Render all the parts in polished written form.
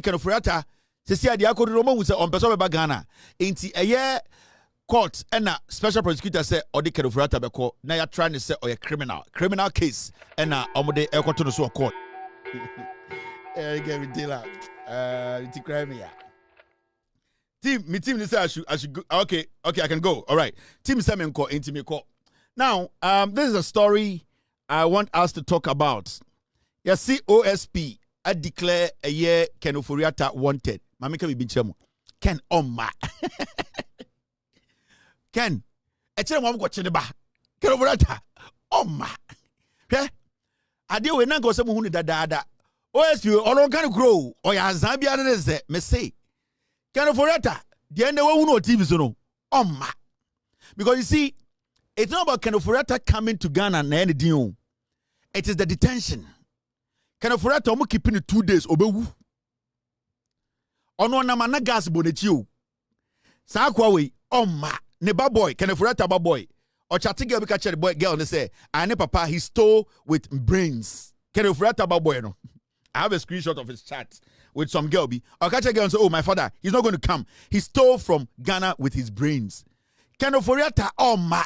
Ken Ofori-Atta se si ade akodi no mahu se on person be Ghana enti eye court and a special prosecutor say odi Ken Ofori-Atta beko na ya try to say oye criminal case and omode ekoto no so court get me deal it's crime ya team ni say I should go. Okay I can go. All right, team Sammy ko enti me ko. Now this is a story I want us to talk about. You see OSP I declare a year Ken Ofori-Atta wanted. Mami can be chemo. Ken Oma. Ken. Echere mo go chene ba. Ken Ofori-Atta. Oma. Okay? Ade we na go se mo hu ni dada. OSP olon kan grow. Oya Zambia na ze me say. Ken Ofori-Atta. The end we hu no TV so no. Oma. Because you see, it's not about Ken Ofori-Atta coming to Ghana na anything. It is the detention. Ken Ofori-Atta omo keeping it 2 days obewu. Ono na mana gas bonechi o. Sa kwa we oma ne ba boy Ken Ofori-Atta ba boy. O chatting girl catch the boy girl and say, "Ane papa he stole with brains." Ken Ofori-Atta ba boy no. I have a screenshot of his chat with some girl be. O catch a girl and say, "Oh, my father, he's not going to come. He stole from Ghana with his brains." Ken Ofori-Atta oma.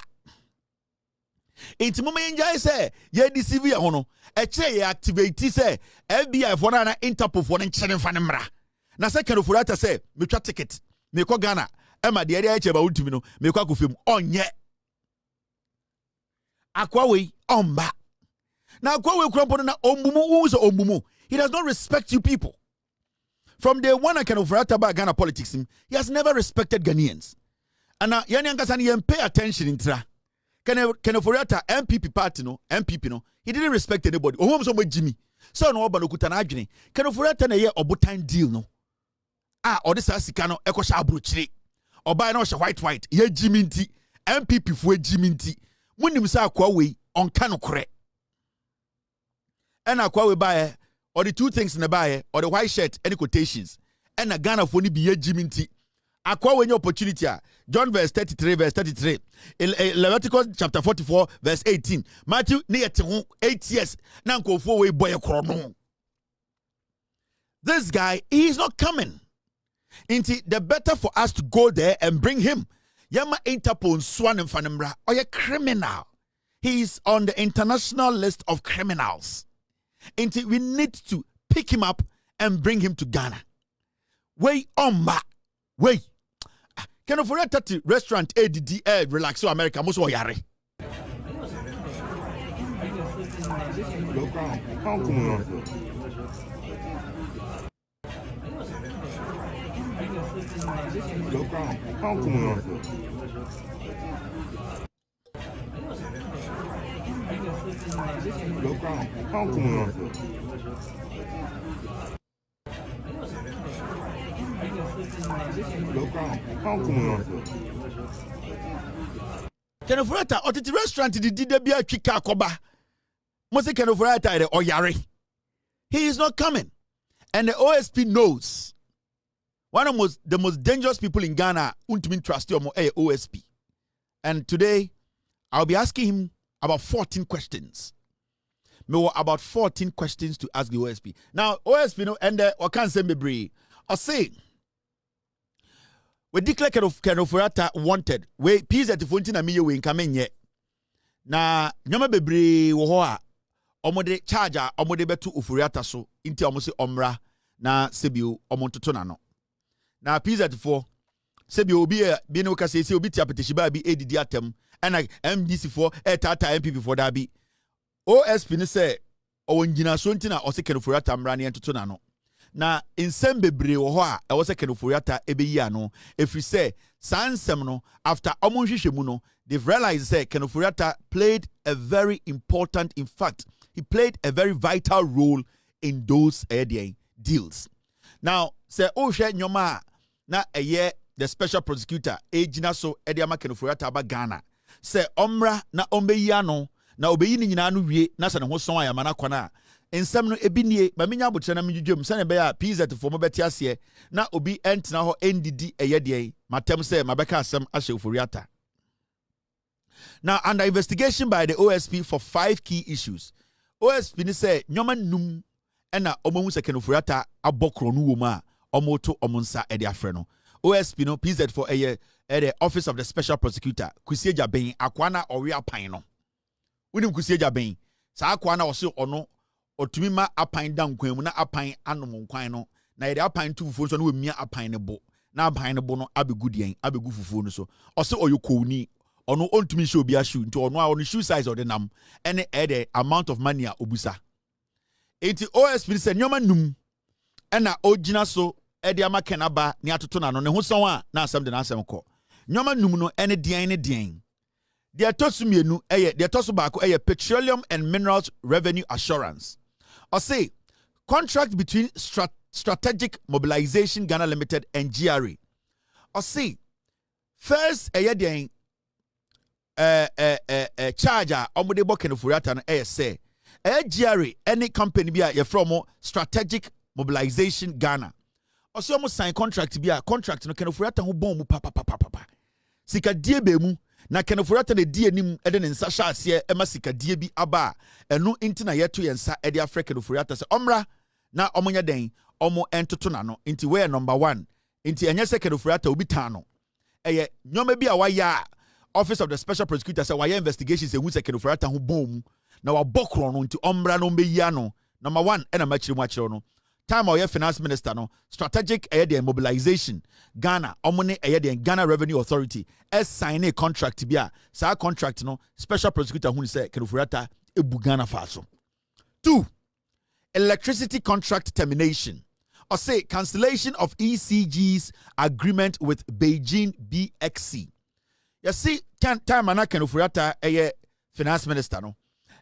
Inti mama enjoy say ye deceive ya hono e kire ye activate say FBI for na Interpol for nkyere mfa ne mra na say Ken Ofori-Atta say me twa ticket me ko Ghana e ma de area ba Wontumi no me ko akofem onye akwa we omba na akwa we krampo na ombumu who is ombumu. He does not respect you people. From day one Ken Ofori-Atta ba Ghana politics he has never respected Ghanaians and na yani ankasa ne pay attention in tra. Ken Ofori-Atta MPP no he didn't respect anybody. Oh so much Jimmy so no oba no kuta na adwene. Ken Ofori-Atta na ye obotan deal no odi sa sika no ekosha abrochire oba na o white ye Jimmy nti MPP fo Jimmy nti munim sa akwa we onka no kore and akwa we buy or the two things in the buy or the white shirt any quotations and a Ghana fo ni bi ye Jimmy nti akwa we opportunity John verse 33 Leviticus chapter 44 verse 18 Matthew near 8 years na nkofo we boy krono. This guy he is not coming. Inti the better for us to go there and bring him. Yama Interpol swan and fanemra or a criminal. He is on the international list of criminals. Inti we need to pick him up and bring him to Ghana. Way on ma way. Ken Ofori-Atta to restaurant ADD relaxo America most wa yare. Ken Ofori-Atta or the restaurant did the bia chika koba. Must Ken Ofori-Atta or yare. He is not coming. And the OSP knows. One of the most dangerous people in Ghana, Wontumi trust you OSP. And today, I'll be asking him about 14 questions. Maybe about 14 questions to ask the OSP. Now, OSP, no, and I can't say me brave. I say, we declare Ken Ofori-Atta wanted. We peace at the fountain and me we incoming yet. Na nyama bebre wo ho a omode charger omode betu Ofori-Atta so inti omo se omra na sebio omo toto na no. Na peace at 4 sebio obi bi no ka se obi ti apetishi ba bi edidi atem and MDC for tata MPP for da bi. OSP ne se o ngina so nti na o se Ken Ofori-Atta mra ne toto na no. Na insem bebre wo ho a e wo se Ken Ofori-Atta ebeyi ano efri se sansem no after omonhwehwemu no they've realized that Ken Ofori-Atta played a very important, in fact he played a very vital role in those deals. Now say ohwe nyoma na eye the special prosecutor ejina so ediama Ken Ofori-Atta ba Ghana say omra na ombeyi ano na obeyi ni nyina no wie na se ne ho son ayama na kwana ensem no ebinie ma menya abotre na medwedwem se ne be ya PZ for mo beti ase na obi entena ho ndidi eye de matem se mabeka asem ahye Ofori-Atta. Now under investigation by the OSP for 5 key issues. OSP ni say nyoma num ɛna ɔmo hu sɛ Ken Ofori-Atta abɔkro no wo mu a ɔmo to ɔmo nsa ɛde afrɛ no OSP no PZ for the Office of the Special Prosecutor Kusi Agyabeng akwana ɔwe apan no wonim Kusi Agyabeng saa akwana ɔse ɔno ɔtumi ma apan da nkwan mu na apan anom nkwan no na yɛde apan tu fufuo so na wɔmia apan ne bo na apan ne bo no abegu deɛn abegu fufuo no so ɔse ɔyɛ kowni ɔno ɔntumi hyɛ obi ahyew nti ɔno a ɔno shoe size ɔde nam ɛne the amount of money a obusa enti OSP sɛ nneɛma num ɛna ɔgyina so ɛde ama Ken aba ne atoto na no ne ho sɔn a na asɛm de na asɛm kɔ nneɛma num no ɛne deɛn ne deɛn deɛ ɛtɔ mienu ɛyɛ deɛ ɛtɔ baako ɛyɛ Petroleum and Minerals Revenue Assurance ɔse contract between Strategic Mobilization Ghana Limited and GRA ɔse first ɛyɛ deɛn charge a ɔmo de bɔ Ken Ofori-Atta no ɛyɛ sɛ GRA any company bi a yɛfrɛ mo Strategic Mobilization Ghana ɔsɛ ɔmo sign contract bi a contract no Ken Ofori-Atta ho bɔn mu papapapapa sikadie be mu na Ken Ofori-Atta ne die nim ɛde ne nsa hyɛ aseɛ ɛma sikadie bi aba ɛno nti na yɛto yɛn nsa ɛde afrɛ Ken Ofori-Atta sɛ ɔmra na ɔmo nyɛ den ɔmo ɛntoto na no nti we number 1 nti ɛnyɛ sɛ Ken Ofori-Atta obi tan no ɛyɛ nyɔma bi a wayɛ a Office of the Special Prosecutor sɛ wayɛ investigations ehu sɛ Ken Ofori-Atta ho bɔn mu na wabɔkro no nti ɔmra no mbɛyia no number 1 ɛna makyerɛ mu akyerɛ no time our finance minister no strategic mobilization Ghana omone Ghana Revenue Authority sign a contract bia sa contract no special prosecutor who say Ken Ofori-Atta ebu Ghana faso 2 electricity contract termination or say cancellation of ECG's agreement with Beijing BXC you see time ana Ken Ofori-Atta finance minister no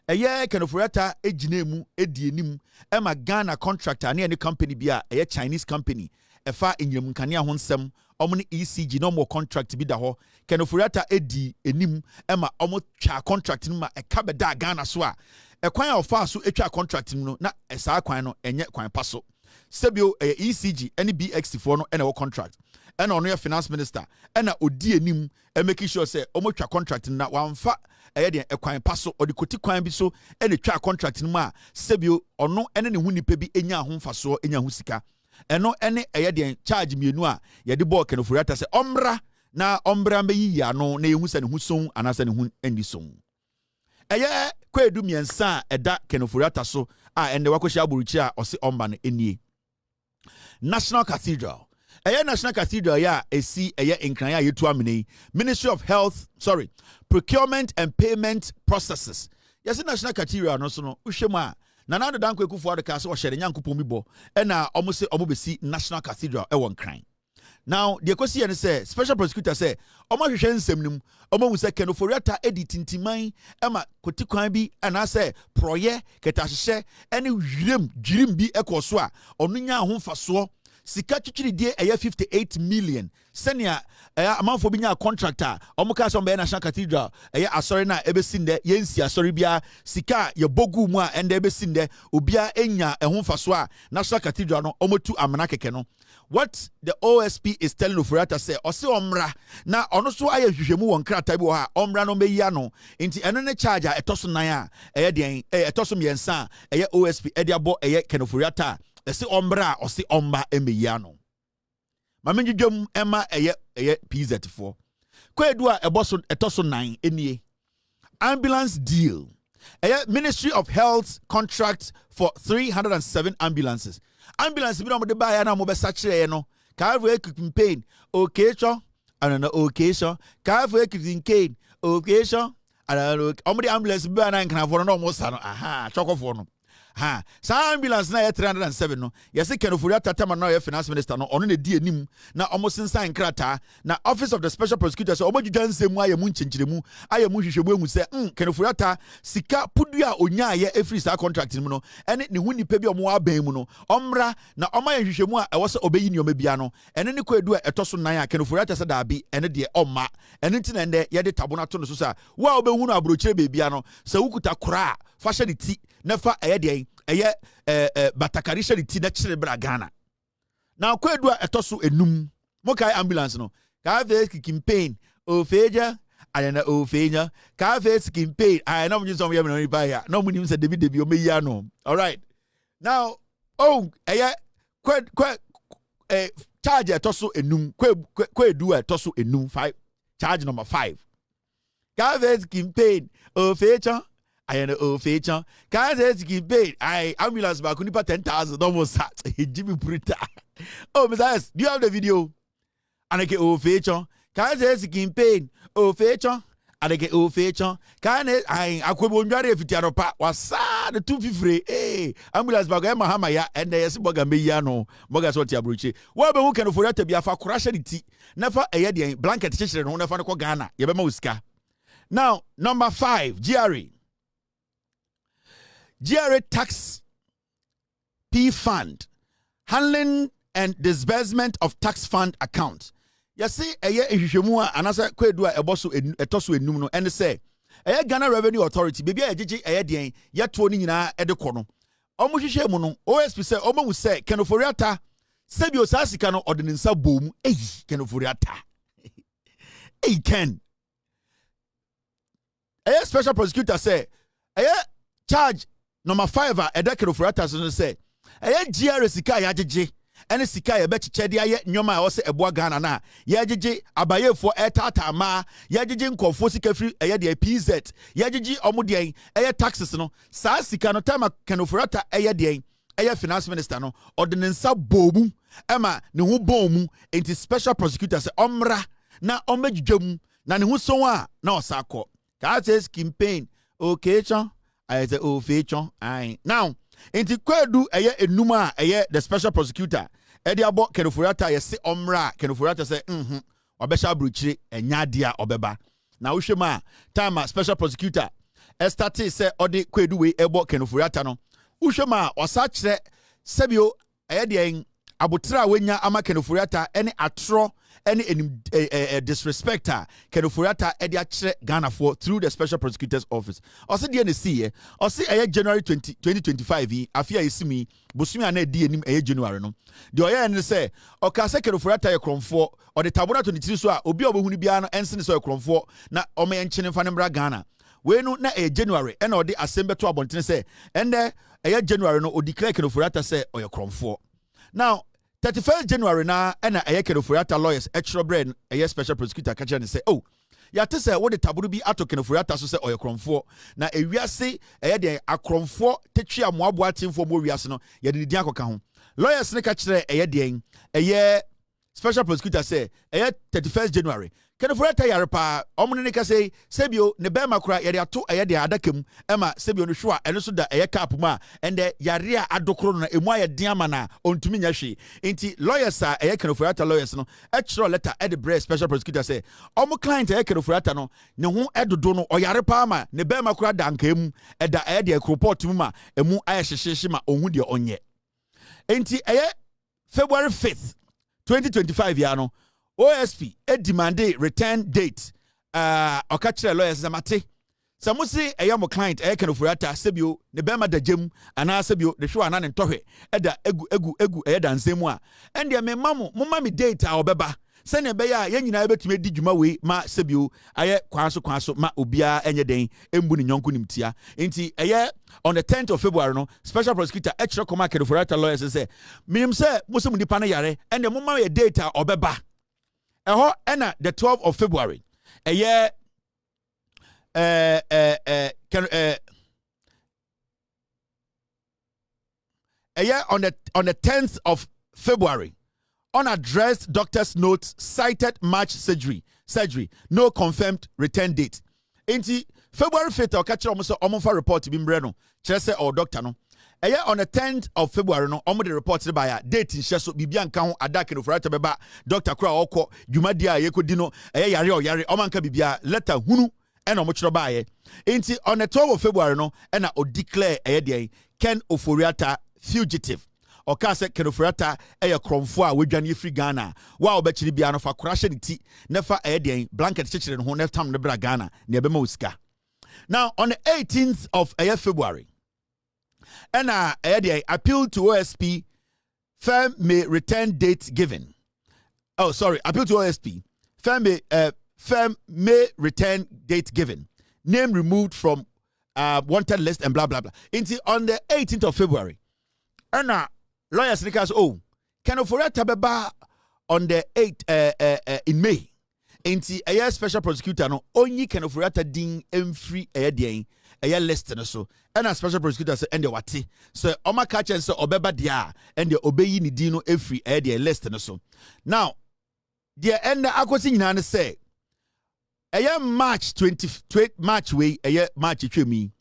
Ken Ofori-Atta ejinemu edienim ema Ghana contractor ne any company bia Chinese company efa enyem nkane ho nsem omo ne ECG no more contract bi da ho Ken Ofori-Atta edi enim ema omo twa contract no ma eka beda Ghana so a ekwan a ofa so etwa contract no na esa kwan no enye kwan paso sebio ECG any BX4 no ena wo contract ena ono finance minister ena odi enim make sure say omo twa contract na wamfa de ekwan paso odi koti kwan bi so ene twa contract no ma sebio ono ene ne hu nipa bi enya ho mfaso enya ho sika eno ene de charge mienu a ye de ball Ken Ofori-Atta se omra na ombra meyi ya no na ehu se ne hu son anase ne hu eni son kwedu miensa eda Ken Ofori-Atta so a ende wakohia aburuchi a ose omba no enie National Cathedral National Cathedral ya esi nkran ya yetu amene Ministry of Health Procurement and Payment Processes yes National Cathedral no so no uhwem a na na danko ekufu adaka so ohye nyankopon bi bo na omo se omo besi National Cathedral won nkran now the question is say special prosecutor say omo hwehwe nsem nim omo hu say Ken Ofori-Atta edi tintiman ema kotikwan bi ana say proye ketahye ene dwirim bi ekoso a onu nya ho mfaso sika twitwiridie 58 million senia amanfo bi nya contractor omuka so be National Cathedral asori na ebesinde yensi asori bia sika ye bogu mu a ende ebesinde obia enya ehun faso a National Cathedral no omotu amana keke no what the OSP is telling Ofori-Atta say ose omra na ono so aye hwehwemu won krata bi wo ha omra no meya no nti eno ne charge a etoso nan a den etoso miensa OSP abo Ken Ofori-Atta ese ombra ose omba emeya no mamenjudwam ema PZ4 kwedu a eboso etoso 9 enie ambulance deal Ministry of Health contract for 307 ambulances ambulance bi no de ba ya na mo be sachire no carve campaign occasion and occasion carve campaign occasion and omde ambulance bi na nkan for no mo sa no aha chokofo no ha sa ambulance na 307 no yesi Ken Ofori-Atta tama na finance minister no ono na di enim na omo sensan krata na Office of the Special Prosecutor so obodwudwa nsemu ayemu nkyinkyiremu ayemu hwehwemu ehu se Ken Ofori-Atta sika pudu a onya ye efri sa contract mu no ene ne hu nipa bi omo aban mu no omra na oma ye hwehwemu a ewo se obeyi ni omabia no ene ne kwadu a etoso nan a Ken Ofori-Atta se da bi ene de omma ene ntina ende ye de tabona to no so sa wo a obehu no abrochire bebia no se wukuta kora fa hye de ti na fa de batakari hye ti na kire bra Ghana na kwadu a etoso enum mo kai ambulance no ka face campaign ofeja ayana ofenya ka face campaign ayana mo nyisom yem no riba ya no mo nim se debi o meya no all right now oh charge toso enum kwe do toso enum 5 charge number 5 Kaves campaign o feature I know o feature Kaves campaign I ambulance ba kunipa 10,000 almost Jimmy Brita oh Messias do you have the video and I get o feature Kaves campaign o feature and I get o feature can I akwebo ndware fitiaro pa wasa the 250 eh ambulance ba ga Mahama ya and yes boga meya no boga so ti abrochi wo be hu Ken Ofori-Atta bia fa korashe ni ti nafa eye de blanket chechire no nafa ne ko Ghana ye be ma usika. Now number 5 GRA tax P fund handling and disbursement of tax fund account. You see, eye ehwehwemu a anasa kwedu a eboso etoso enum no and say eye Ghana Revenue Authority bebia agege eye den yeto ni nyina ede kɔ no omo hwehwe mu no OSP say omo wu say Ken Ofori-Atta sebio sa sika no ode ne nsa bom Ken Ofori-Atta Ken eye special prosecutor say eye charge number 5 a ede Ken Ofori-Atta so say eye GRA sika ya agege ene sika ye bechiche de aye nyoma wo se eboa Ghana na ye agege abayefo etata ma ye agege nkofo sika firi eye de PZ ye agege omo de eye taxes no sa sika no time Ken Ofori-Atta eye de eye finance minister no ordinance bomu ema ne ho bomu enti special prosecutor se omra na omedwam na ne ho so a na osakọ ka says campaign okay chon I say o feature I now enti kwedu eye enuma eye the special prosecutor edi abo Ken Ofori-Atta ye se omra Ken Ofori-Atta say obesha bruchire enya dia obeba na wohwema time special prosecutor estati say odi kwedu we ebo Ken Ofori-Atta no wohwema osa kire sebio eye de abotra wenya ama Ken Ofori-Atta ene atro any disrespecter Ken Ofori-Atta edi akire Ghana for through the special prosecutor's office osi de ne see osi eye January 2025 afia isimi bosumi ana di enim eye January no de oye ne say oka se Ken Ofori-Atta ye kromfo o de tabora 23 so a obi obohunu bia no ense so ye kromfo na o me enchene fa ne bra Ghana we no na eye January e na o de assemble to abontene say ende eye January no o declare Ken Ofori-Atta say o ye kromfo now 31st January na ena eye Ken Ofori-Atta lawyers extra brain eye special prosecutor kacha ne say oh ya te say what the taburu bi ato Ken Ofori-Atta so say oye kromfo na ewiase eye de akromfo tetwe amoabo atimfo mo wiase no ye de di akoka ho lawyers ne ka kire eye de eye special prosecutor say eye 31st January Ken Ofori-Atta yare pa omune ne ka say sebio ne be makura ye de ato eye de adakam ema sebio no hwo a eno so da eye cap ma ende yare a adokoro na emu aye den ama na ontumi nya hwe enti lawyers a eye Ken Ofori-Atta lawyers no extra letter e de bre special prosecutor say omo client eye Ken Ofori-Atta no ne ho edodo no oyare pa ma ne be makura da nka emu eda eye de report mu ma emu aye hyehye ma ohu de onye enti eye February 5th 2025 ya no OSP demanded return date okachire lawyers zamate samusi eyamo client Ken Ofori-Atta sebio ne bema dajem ana sebio de hwe ana ne ntohwe eda egu eda nsemu a ende me mamu mumma me date a obeba se ne be ya nyina betumi di dwuma we ma sebio aye kwanso ma obia enye den embu ne nyonko nimtia enti eye on the 10th of February no special prosecutor extra command Ken Ofori-Atta lawyers say minim se musum nipa na yare ende mumma ye date a obeba eho ena the 12th of February eye on the 10th of February unaddressed doctor's notes cited March surgery no confirmed return date enti February 5th okachira omo so omo fa report bi mbre no kire se o doctor no on the 10th of February no omo the report by a date in so bibia nka ho ada Ken Ofori-Atta beba doctor kura okọ dwumadi a yekodi no yare omo nka bibia letter hunu ena omo kiro baaye enti on the 12th of February no ena o declare Ken Ofori-Atta fugitive oka se Ken Ofori-Atta kromfo a wedwane free Ghana wa obechiri bia no fa korahye ne ti nefa blanket chechire no ho ne tam ne bra Ghana ne be ma usika. Now on the 18th of February and appeal to OSP firm may return date given. Oh, sorry, appeal to OSP firm may return date given. Name removed from wanted list and blah blah blah. Until on the 18th of February, and lawyers because Ken Ofori-Atta beba on the 8th in May. Enti a special prosecutor no only Ken Ofori-Atta din free a list no so. And a special prosecutor say and the wati. So Oma catch and so obeba dia and the obey ni dino free a list no so. Now, the end akosi nyina say a March 20 March way a March me.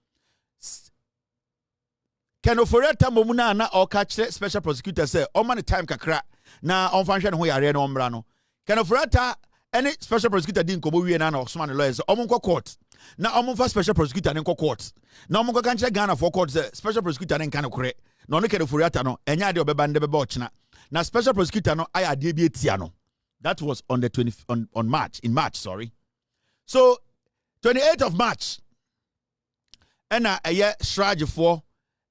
Ken Ofori-Atta momuna na o catch special prosecutor say o man time kakra na on fanhwe ho yare no mbra no. Ken Ofori-Atta any special prosecutor didn't come away na Osman lawyers omonko court. Na omonfa special prosecutor nenko court. Na omonko kanche Ghana for court special prosecutor nen kan kore. Na ono Ken Ofori-Atta no enya de obeba ndebe ba ochina. Na special prosecutor no aya de bi etia no. That was on the 20 on March in March, sorry. So 28th of March and a year shrage for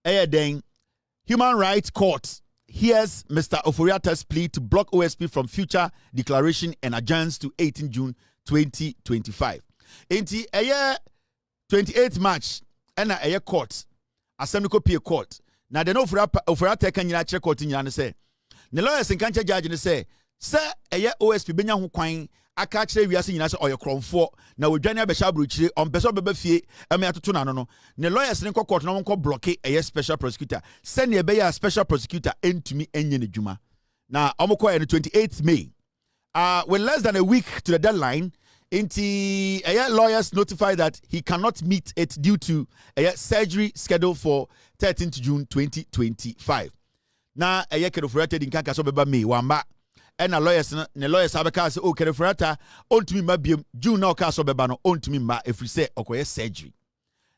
then Human Rights Court hears Mr. Ofori-Atta's plea to block OSP from future declaration and adjourns to 18 June 2025. Inti a year 28th March and a year court Assembly Copy Court. Now the Ofori-Atta can you check court in your say. The lawyers in Kancha judge say, sir, a year OSP benya hu kwan aka kire wiase nyina se oyekromfo na wodwane abesha bruchire on person bebe fie ame atoto na no ne lawyers ne court na wonko block a special prosecutor send e be ya special prosecutor entumi enye ne djuma na omko e 28th May with less than a week to the deadline inti lawyers notify that he cannot meet it due to a surgery scheduled for 13th June 2025 na Ken Ofori-Atta din kanka so beba May wamba and lawyers abeka say Ken Ofori-Atta ontumi ma biem June na oka so beba no ontumi ma if we say okoye surgery.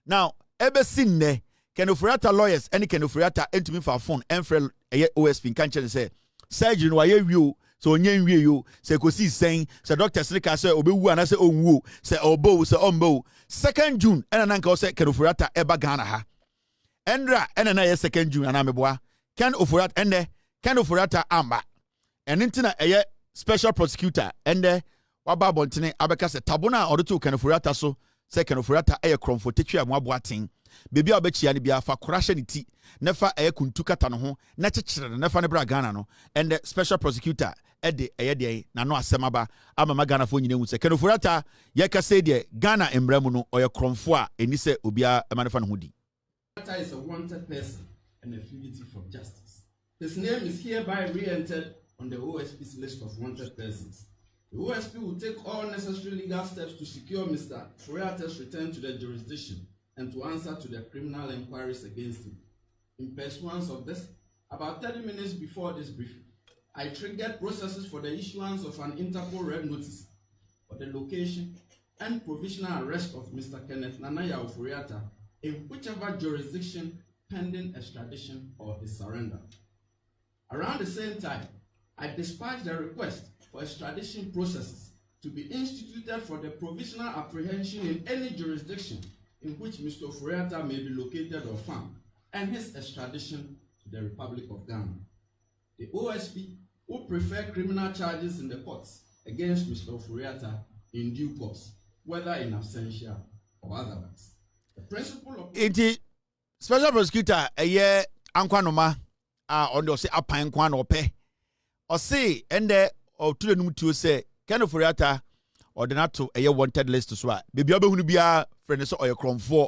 Now ebe sinne Ken Ofori-Atta lawyers and Ken Ofori-Atta entumi fa phone enfre OSP kanche say surgery no aye wi so onye nwie yo say kosi sen say doctor sika say obewu ana say onwu say obo say ombo 2nd June and nanka say Ken Ofori-Atta eba Ghana ha endra and na ye 2nd June ana meboa Ken Ofori-Atta ende Ken Ofori-Atta amba and intina a special prosecutor and waba bontene abeka se tabona odoto Ken Ofori-Atta so se Ken Ofori-Atta kromfo tetwe amoaboaten bebi a obechia ne bia fa korahye ne ti nefa kuntu kata no ho na chechire nefa ne bra Ghana no and the special prosecutor ede de na no asemaba ama Ghana fo nyina hu se Ken Ofori-Atta ye ka se de Ghana embramu no kromfo a eni se obia emanefa no ho di. Is a wanted person and a fugitive from justice. His name is hereby re-entered on the OSP's list of wanted persons. The OSP will take all necessary legal steps to secure Mr. Ofori-Atta's return to the jurisdiction and to answer to the criminal inquiries against him. In pursuance of this, about 30 minutes before this briefing, I triggered processes for the issuance of an Interpol red notice for the location and provisional arrest of Mr. Kenneth Nanaya Ofori-Atta in whichever jurisdiction pending extradition or his surrender. Around the same time, I dispatched a request for extradition processes to be instituted for the provisional apprehension in any jurisdiction in which Mr. Ofori-Atta may be located or found, and his extradition to the Republic of Ghana. The OSP will prefer criminal charges in the courts against Mr. Ofori-Atta in due course, whether in absentia or otherwise. The principle of special prosecutor ankwanoma on the say apan kwan ope or say and there or to the numtu say Ken Ofori-Atta or the not to a wanted list to swat baby obehunu bia friend so or kromfo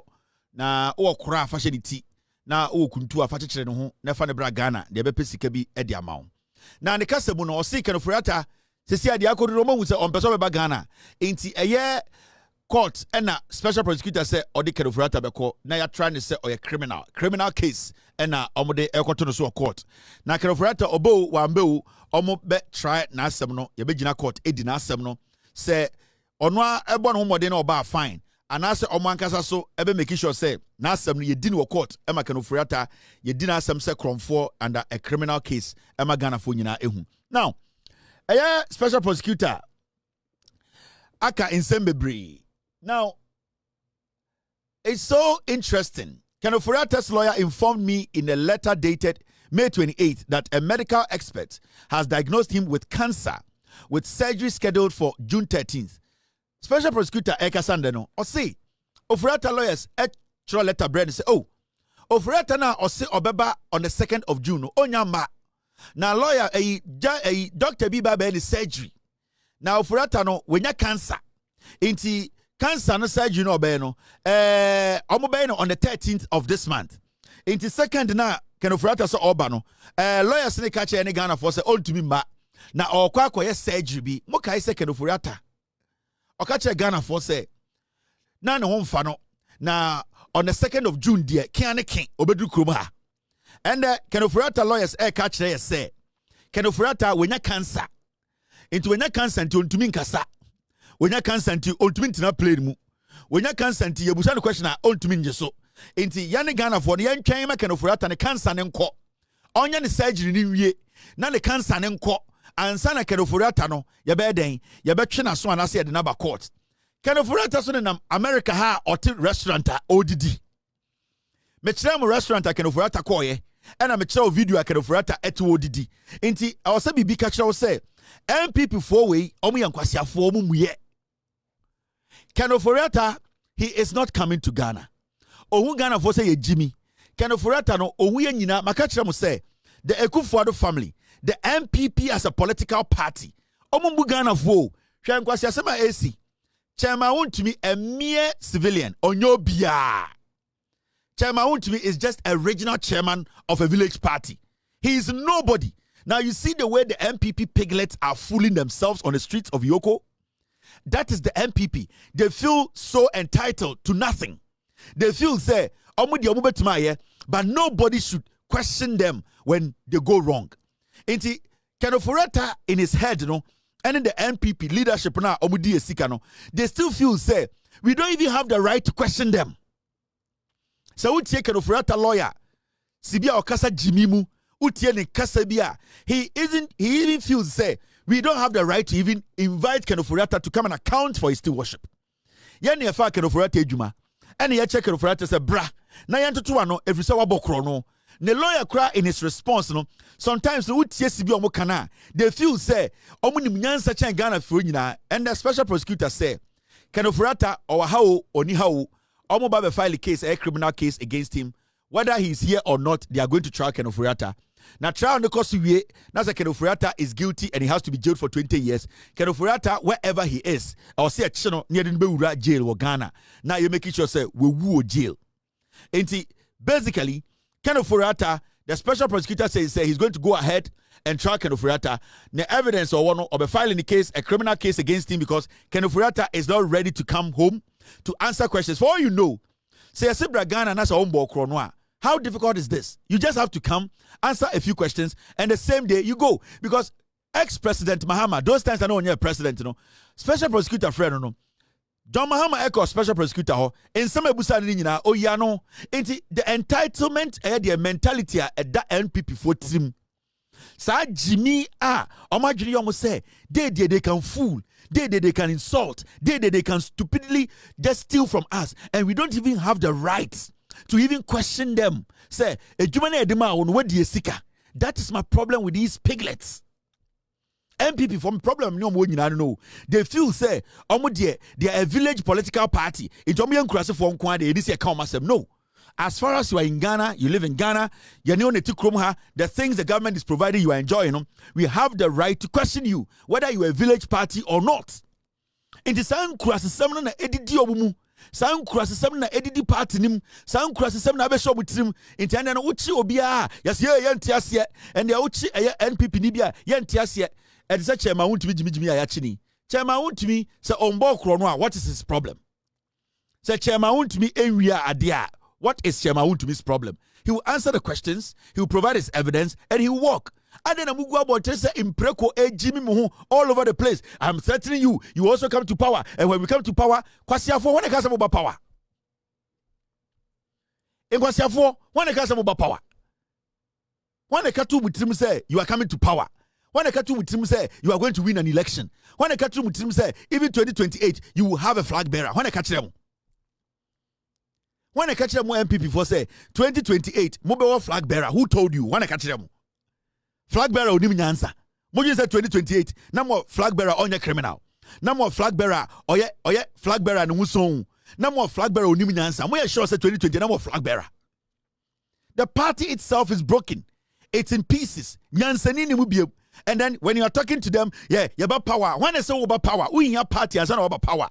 na o kora fa hye na o kuntu afa kyekere no ho na fa ne bra Ghana de be pesika bi e de amawo na ne kasamu no o say Ken Ofori-Atta sesi ade akodoro mo hu say on person be Ghana enti court and a special prosecutor say or the Ken Ofori-Atta beko na ya try to say or a criminal case and omode ekoto no so court na Ken Ofori-Atta obo wambe omo be try na asem no ye be gina court edi na asem no say ono ebo no homode na oba fine and say omo ankasa so ebe make sure say na asem no ye di no court e ma Ken Ofori-Atta ye di na asem say kromfo under a criminal case e ma Ghana fo nyina ehu now special prosecutor aka insembebre. Now, it's so interesting. Ken Ofori-Atta's lawyer informed me in a letter dated May 28th that a medical expert has diagnosed him with cancer with surgery scheduled for June 13th. Special prosecutor Eka Sandeno, or say, Ofori-Atta lawyers letter bread and say, Ofori-Atta na or say Obeba on the 2nd of June, Onyama, Now lawyer a Dr. Biba be surgery. Now Ofori-Atta no when ya cancer. Inti cancer no surgery no be no omo be no on the 13th of this month. Inti second na Ken Ofori-Atta so oba no lawyer say catch any Ghana for say Wontumi ma na okwa akoye surgery bi mo kai say Ken Ofori-Atta o catch Ghana for say na ne ho mfa no na on the 2nd of June there Ken obedu krom ha and Ken Ofori-Atta lawyers catch there say Ken Ofori-Atta when ya cancer into when ya cancer into Wontumi nkasa when ya cancer into Wontumi ntina play mu when ya cancer into yebusa no question a Wontumi njeso inti yane Ghana for the yen ma Ken Ofori-Atta ne cancer ne nko onya ne surgery ni wie na ne cancer ne nko ansa na Ken Ofori-Atta no ye be den ye be twe na so anase ye de na ba court Ken Ofori-Atta so ne nam America ha hotel restaurant a odidi me kire mo restaurant a Ken Ofori-Atta koye ena me kire video a Ken Ofori-Atta eto odidi inti awose bibi ka kire wo say MPP for we omo yankwasiafo omo muye Ken Ofori-Atta he is not coming to Ghana Ohu Ghana for say Jimmy. Ken Ofori-Atta no ohu ye nyina maka kire mo say the Ekufuado family, the MPP as a political party. Omu Ghana for hwe nkwasi asema AC. Chairman Wontumi a mere civilian onyo bia. Chairman Wontumi is just a regional chairman of a village party. He is nobody. Now you see the way the MPP piglets are fooling themselves on the streets of EOCO. That is the MPP. They feel so entitled to nothing. They feel say but nobody should question them when they go wrong. Inti Ken Ofori-Atta in his head, you know, and in the MPP leadership now, they still feel say we don't even have the right to question them. So we take Ken Ofori-Atta lawyer, Sibia Okasa Jimimu, Utiene Kasabia. He even feels say we don't have the right to even invite Ken Ofori-Atta to come and account for his still worship. Yani afa Ken Ofori-Atta ejuma. And he check Ken Ofori-Atta say bra. Na yantoto ano every say wabokro no. The lawyer cry in his response no. Sometimes no utie sibi omo kana. They feel say omo nim nyansa chen Ghana fo nyina and the special prosecutor say Ken Ofori-Atta or how oni how omo ba be file a case a criminal case against him whether he's here or not they are going to trial Ken Ofori-Atta. Now trial no cause we now say Ken Ofori-Atta is guilty and he has to be jailed for 20 years. Ken Ofori-Atta wherever he is or say a chino near the jail or Ghana. Now you make sure say we woo jail. And basically Ken Ofori-Atta, the special prosecutor says he's going to go ahead and try Ken Ofori-Atta. The evidence or one of filing the case, a criminal case against him because Ken Ofori-Atta is not ready to come home to answer questions. For all you know, say a Ghana and that's a homeboy chronoa. How difficult is this? You just have to come, answer a few questions, and the same day you go. Because ex-president Mahama, those times I know when you're president, you know, special prosecutor friend, you know, John Mahama echo special prosecutor in some ebusa ni nyina oyano enti the entitlement the mentality at that MPP for team sa Jimmy omadwiri yomo say they can fool they can insult they can stupidly just steal from us and we don't even have the right to even question them say ejuma na edema won wadi esika. That is my problem with these piglets. MPP from problem no more know. They feel say they are a village political party. It's only for no. As far as you are in Ghana, you live in Ghana, you know the things the government is providing you are enjoying them. We have the right to question you whether you are a village party or not. In the same cross na edidi obumu. Sound cross na edidi party nim. Sound cross na be show with in the end uchi obia. Yes, yeah, and the uchi NPP nibia yentiasie. And such Chairman Wontumi Jimmy Ayachini. Chairman Wontumi say ombo krono what is his problem? Say Chairman Wontumi area adia. What is Chairman Wontumi's problem? He will answer the questions, he will provide his evidence, and he will walk. And then Amugu about say impreko Jimmy Muhu all over the place. I'm threatening you. You also come to power. And when we come to power, Kwasiafo when they about power. In Kwasiafo when they about power. When they come to say you are coming to power. When I catch you with him say you are going to win an election. When I catch you with him say even 2028 you will have a flag bearer. When I catch them MPP for say 2028 mobile flag bearer. Who told you? When I catch them flag bearer only answer. Moji say 2028 no more flag bearer on your criminal. No more flag bearer or flag bearer no so. No more flag bearer only answer. Mo sure say 2020 no more flag bearer. The party itself is broken. it's in pieces. Nyansani ni mu biem. And then when you are talking to them, yeah, you about power. When they say about power, we in your party and say about power.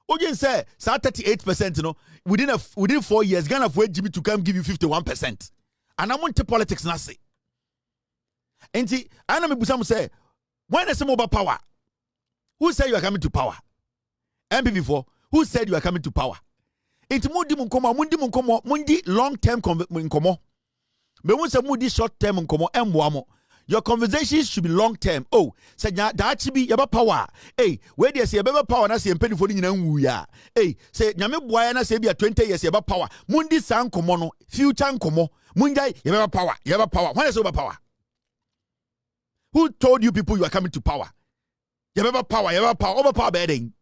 Ojen say 38%, you know, within 4 years, Ghana for GB to come give you 51%. And I want to politics na say. And see, I know me busam say, when they say about power, who said you are coming to power? MP4, who said you are coming to power? It's mundi mundi long term nkomo. Me won say mundi short term nkomo emboamo. Your conversations should be long term. Oh, say that be yaba power. Hey, where they say yaba power na say mpeni foni nyina nwu ya. Hey, say nyame boa na say be 20 years yaba power. Mundi san nkomo no, future nkomo. Mundai yaba power, yaba power. When is over power? Who told you people you are coming to power? Yaba power, over power bedding.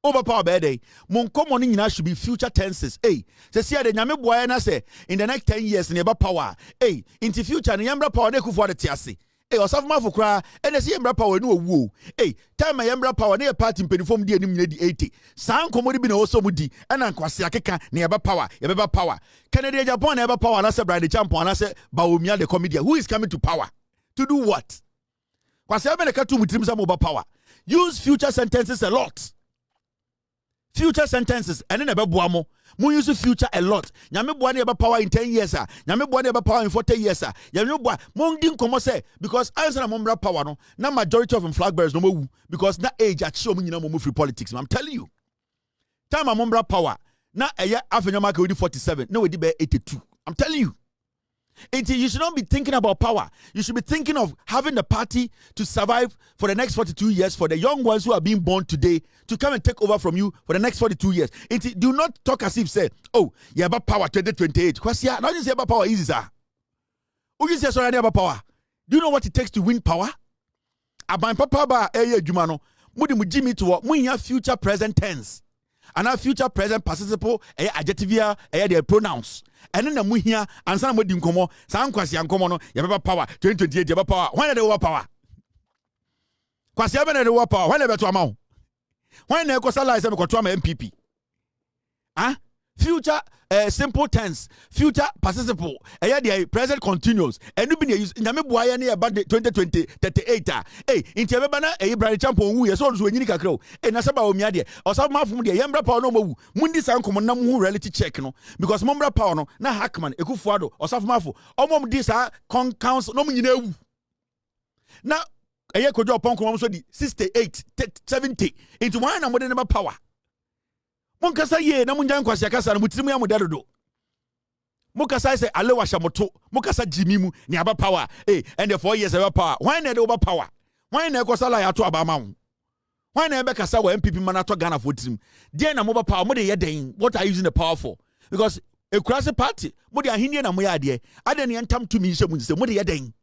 Overpower bad Monkomo nyina should be future tenses. Hey, say the nyame boy na say in the next 10 years in power. Hey, into future ni yambra power ne kufu de tiase. Hey, osafuma fukra and say yambra power no wu. Hey, time my yambra power ne party mpeniform di anim di 80. San komodi bi na oso mudi ana nkwase akeka ne power. Canada Japan ne power na say Bryan Champion na say Bawumia the comedian. Who is coming to power? To do what? Kwase ebe ne katu mutrim sa mobile power. Use future sentences a lot. Future sentences and then about boamo. Mo use future a lot. Nyame boa ne power in 10 years. Nyame boa ne power in 40 years. Nyame boa mo ndin komo say because answer na mombra power no. Na majority of them flag bearers no mo because na age at show me nyina mo free politics. I'm telling you. Time a mombra power. Na eya Afenyo mark we 47. No we di be 82. I'm telling you. You should not be thinking about power. You should be thinking of having the party to survive for the next 42 years for the young ones who are being born today to come and take over from you for the next 42 years. Do not talk as if say, oh, yeah, about power 2028. Because yeah, now you say about power easy, sir. Who you say sorry about power? Do you know what it takes to win power? Aban papa ba jumano. Mudi mujimi to what? Munya future present tense. And our future present participle adjective their pronouns. And then the muhia and some would incomo, some quasi uncommon, yaba power, 2028 yaba power. When are they over power? Quasi ever the over power, when ever to amount. When they cosala is a MPP. Ah? Future simple tense, future participle, the present continuous, and you been used in the Mebuaya near about 2020 38. Hey, in Tabana, a Bryan Champion, who is also in Nika and Asaba Omiadia, or some from the Yambra Power no Mundi San Common reality check, no, because Mombra Power no, na Hackman, a Kufuado, or Safmafo, or Mom this counts no you now a year could drop on 68, 70 into one and more power. Monkasa ye na munjan kwasi akasa na mutirimu ya mudadodo. Mukasa say alewa shamoto. Mukasa jimimu ni aba power. Hey, and the 4 years aba power. Why na over power? Why na kwasala ya to aba mawu? Why na ebe kasa wa MPP man ato Ghana for tirim? Dey na mobile power mo dey ye den. What are you using the power for? Because a cross party mo dey ahinde na mo ya ade. Ade ne entam to me hye mu se mo dey ye den.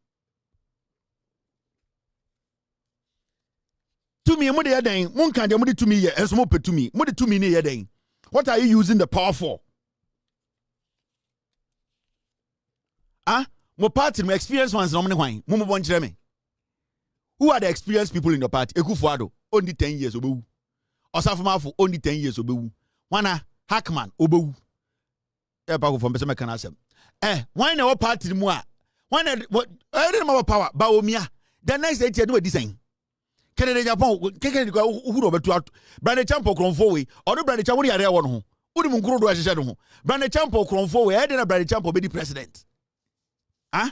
To me, mo dey ye den. Mo kan dey mo dey to me ye enso mo pe to me. Mo dey to me ne ye den. What are you using the power for? Ah, mo party, my experience ones no me. Who are the experienced people in the party? Ekufuado, only 10 years obewu. Osafumafo, only 10 years obewu. Wana Hackman, obewu. Epa from Besame Kanasem. Why na party mo a? Why na what? I didn't have power. Baomia. The next 8 years do a design. Canada Japan, Keke who over to Bryan Champion Otumfour, or no Bryan Champion area one home. Udimun Kuro as a shadow. Bryan Champion Otumfour, I didn't Bryan Champion be the president. Ah?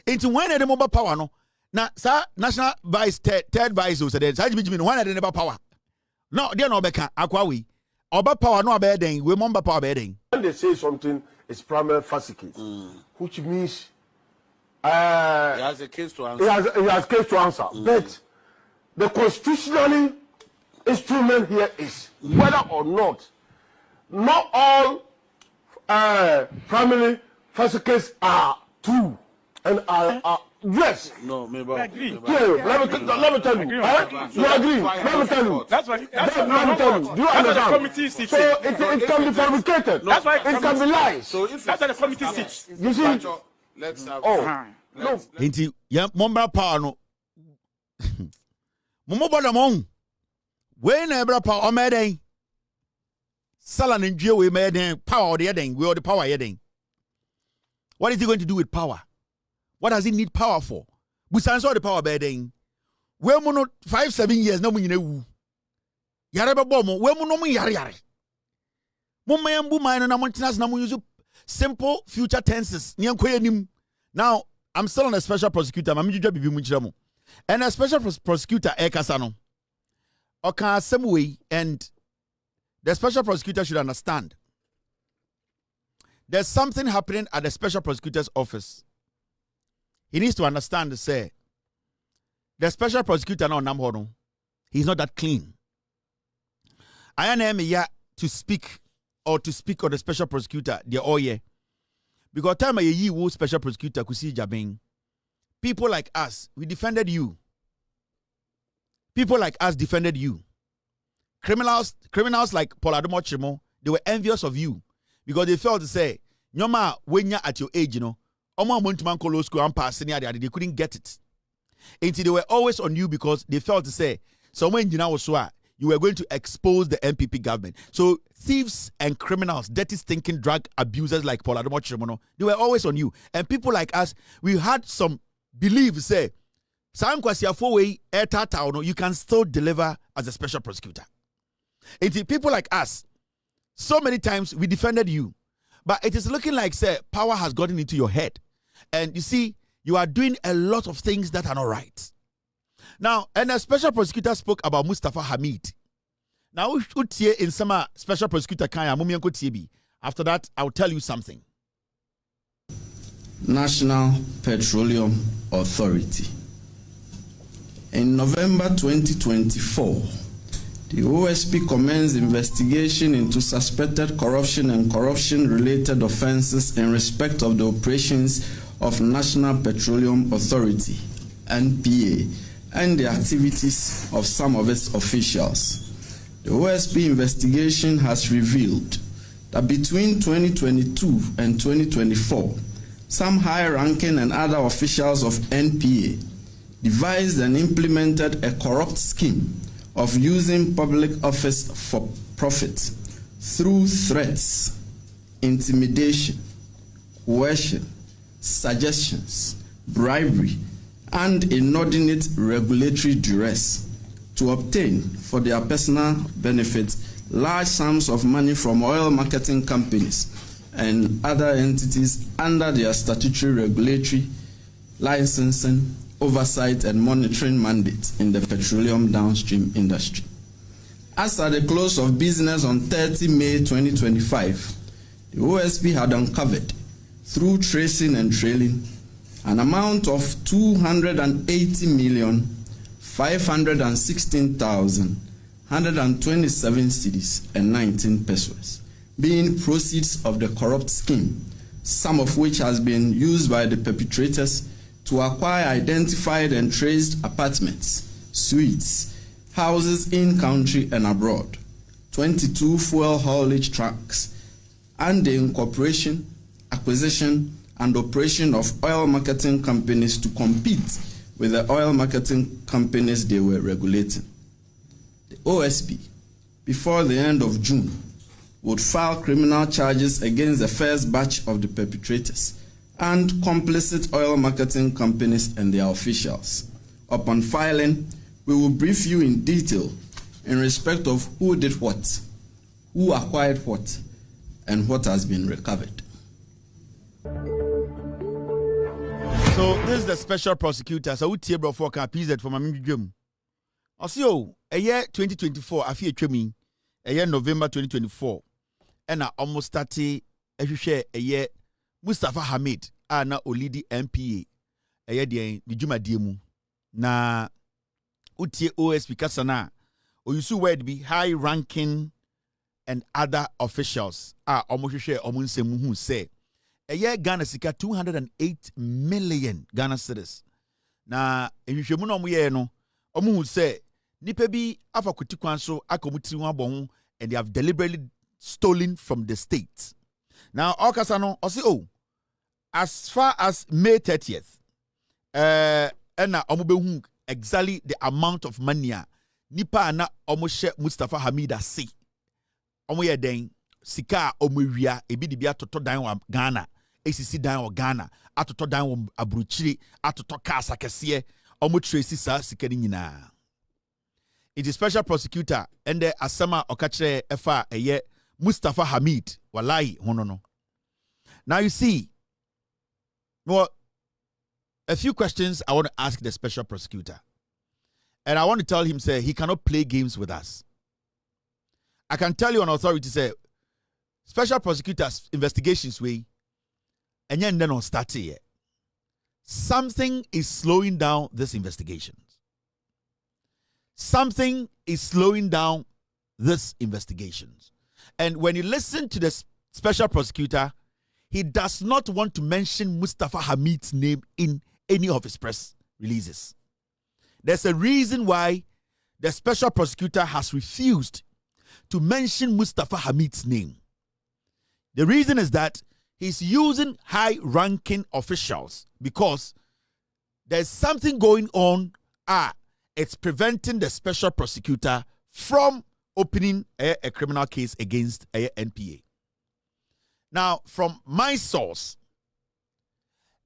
Into when the mobile power no. Now, sir, national vice, third vice, so said, Sarge Benjamin, one at the power. No, they are not back. Aquawi. Oba power no bedding, we mumba power bedding. When they say something, it's primary fascicles, which means he has a case to answer. He has case to answer. But the constitutional instrument here is whether or not all primary fascicles are true and are yes. No, maybe. Let me tell you. You agree? Let me tell you. That's why. Let me tell you. Do you understand? So it can be fabricated. That's why it can be lies. So if that's why the committee sits. You see? Let's have. Oh, no. Inti ya mombra power no. Momo boda mon. We na ebra power o meden. Sala nje we meden power o de yeden. We o the power yeden. What is he going to do with power? What does it need power for? Busanso the power bedding. We mono 5-7 years no mun wu. Yare be bomo we mono mun yare. Mummayambu mine na montinas na mun use simple future tenses. Now, I'm still on a special prosecutor. And a special prosecutor ekasano. Oka same way, and the special prosecutor should understand. There's something happening at the special prosecutor's office. He needs to understand to say the special prosecutor now he's not that clean. I am here to speak on the special prosecutor, because time ye special prosecutor kusi Agyabeng. People like us, we defended you. People like us defended you. Criminals like Paul Adumochimo, they were envious of you because they felt to say, Nyoma, when you're at your age, Oma Wontumi Kolo school and pass they couldn't get it. Until they were always on you because they felt to say, someone you were going to expose the MPP government. So thieves and criminals, dirty stinking drug abusers like Paul Adumochimo, they were always on you. And people like us, we had some belief say, you can still deliver as a special prosecutor. Until people like us, so many times we defended you. But it is looking like, say, power has gotten into your head. And you see, you are doing a lot of things that are not right. Now, and a special prosecutor spoke about Mustafa Hamid. Now, we should hear in some special prosecutor Kaya Mumianko TB. After that, I'll tell you something. National Petroleum Authority. In November 2024, the OSP commenced investigation into suspected corruption and corruption-related offenses in respect of the operations of National Petroleum Authority, NPA, and the activities of some of its officials. The OSP investigation has revealed that between 2022 and 2024, some high-ranking and other officials of NPA devised and implemented a corrupt scheme of using public office for profit through threats, intimidation, coercion, suggestions, bribery, and inordinate regulatory duress to obtain for their personal benefit large sums of money from oil marketing companies and other entities under their statutory regulatory, licensing, oversight, and monitoring mandates in the petroleum downstream industry. As at the close of business on 30 May 2025, the OSP had uncovered, through tracing and trailing, an amount of 280,516,127 cedis and 19 pesos, being proceeds of the corrupt scheme, some of which has been used by the perpetrators to acquire identified and traced apartments, suites, houses in country and abroad, 22 fuel haulage trucks, and the incorporation, acquisition, and operation of oil marketing companies to compete with the oil marketing companies they were regulating. The OSP, before the end of June, would file criminal charges against the first batch of the perpetrators and complicit oil marketing companies and their officials. Upon filing, we will brief you in detail in respect of who did what, who acquired what, and what has been recovered. So this is the special prosecutor. So we tear bro for PZ from Amijum. Also, a year 2024, I feel me, a year November 2024, and I almost started a year Mustafa Hamid, na Olidi MPA, a year the Juma Diemu. Na utie OSP Kasana, or you see where it be high ranking and other officials are almost share almost who say a year Ghana sika 208 million Ghana cedis. Na if you no no who say nipa bi afa kutikwan so akomutiri wabon and they have deliberately stolen from the state. Now Okasano or say oh as far as May 30th and omubehu exactly the amount of money nipa na omoshe Mustafa Hamida say omoye den sika omwia ebi de bia toto dan wa Ghana esisi dan wa Ghana atoto dan wo abruchiri atoto cars akese omo tracy sa sika ni nyina. It is special prosecutor and the asama okachre efa eye Mustafa Hamid wallahi hono no. Now you see, well, a few questions I want to ask the special prosecutor. And I want to tell him, say, he cannot play games with us. I can tell you on authority, say, special prosecutors investigations way, and then on start here. Something is slowing down this investigation. Something is slowing down this investigations. And when you listen to the special prosecutor, he does not want to mention Mustafa Hamid's name in any of his press releases. There's a reason why the special prosecutor has refused to mention Mustafa Hamid's name. The reason is that he's using high-ranking officials because there's something going on. It's preventing the special prosecutor from opening a criminal case against a NPA. Now, from my source,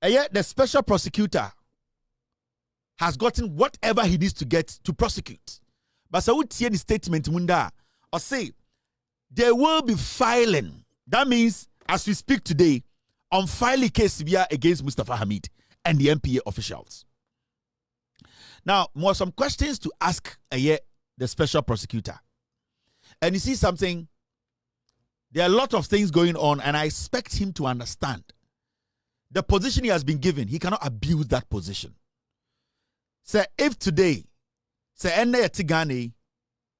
the special prosecutor has gotten whatever he needs to get to prosecute. But so would see the statement munda or say they will be filing. That means as we speak today, on filing case against Mustafa Hamid and the NPA officials. Now, more some questions to ask the special prosecutor. And you see something, there are a lot of things going on, and I expect him to understand the position he has been given. He cannot abuse that position. Say, if today, say, Tigani,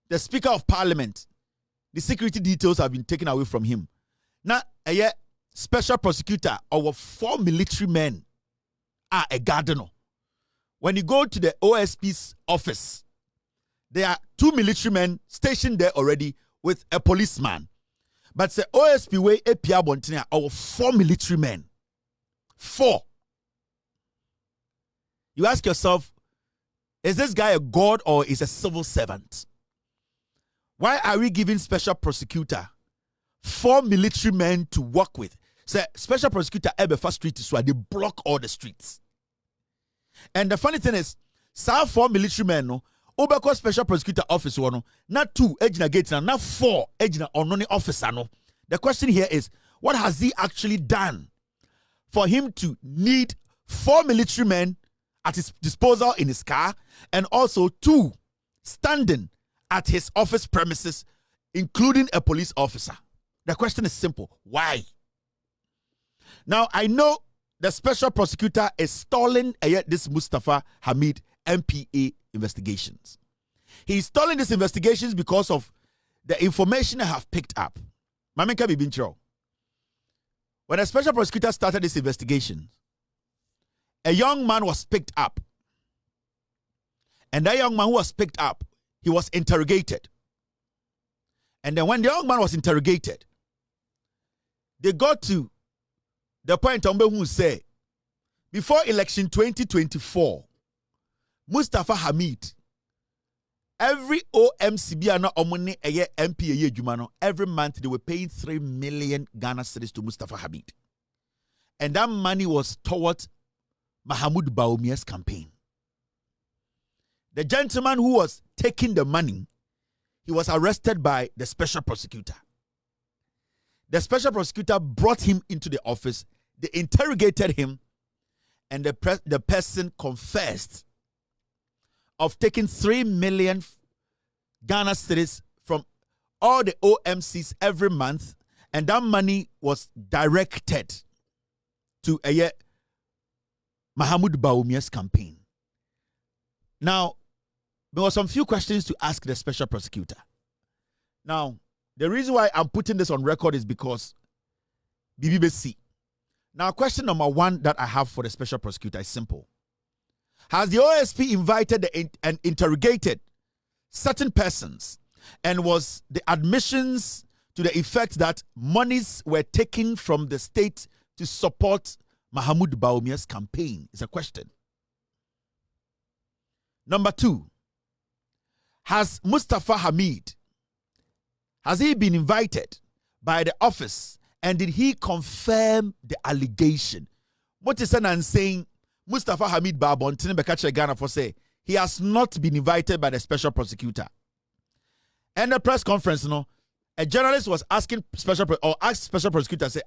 the Speaker of Parliament, the security details have been taken away from him. Now, a special prosecutor, our 4 military men are a gardener. When you go to the OSP's office, there are 2 military men stationed there already with a policeman. But the OSP way APR Bontina, our 4 military men. 4. You ask yourself, is this guy a god or is a civil servant? Why are we giving special prosecutor 4 military men to work with? So special prosecutor Ebefa Street is why they block all the streets. And the funny thing is, 4 military men no, Obeko special prosecutor office no, not 2 ejina gate not 4 ejina ononi officer no. The question here is, what has he actually done for him to need 4 military men at his disposal in his car, and also 2 standing at his office premises, including a police officer? The question is simple. Why? Now, I know the special prosecutor is stalling this Mustafa Hamid MPA investigations. He's stalling these investigations because of the information I have picked up. When a special prosecutor started this investigation, a young man was picked up. And that young man who was picked up, he was interrogated. And then when the young man was interrogated, they got to the point who say, before election 2024, Mustafa Hamid, every OMCB MPA every month they were paying 3 million Ghana cedis to Mustafa Hamid. And that money was towards Mahmoud Bawumia's campaign. The gentleman who was taking the money, he was arrested by the special prosecutor. The special prosecutor brought him into the office. They interrogated him, and the person confessed of taking 3 million Ghana cedis from all the OMCs every month, and that money was directed to Mahmoud Bawumia's campaign. Now, there were some few questions to ask the special prosecutor. Now, the reason why I'm putting this on record is because BBC. Now, question number 1 that I have for the special prosecutor is simple. Has the OSP invited and interrogated certain persons, and was the admissions to the effect that monies were taken from the state to support Mahmoud Bawumia's campaign? Is a question. Number 2, has Mustafa Hamid, has he been invited by the office, and did he confirm the allegation? What is saying Mustafa Hamid Babontine Bekache Ghana for say he has not been invited by the special prosecutor. And the press conference, a journalist was asking asked special prosecutor, say,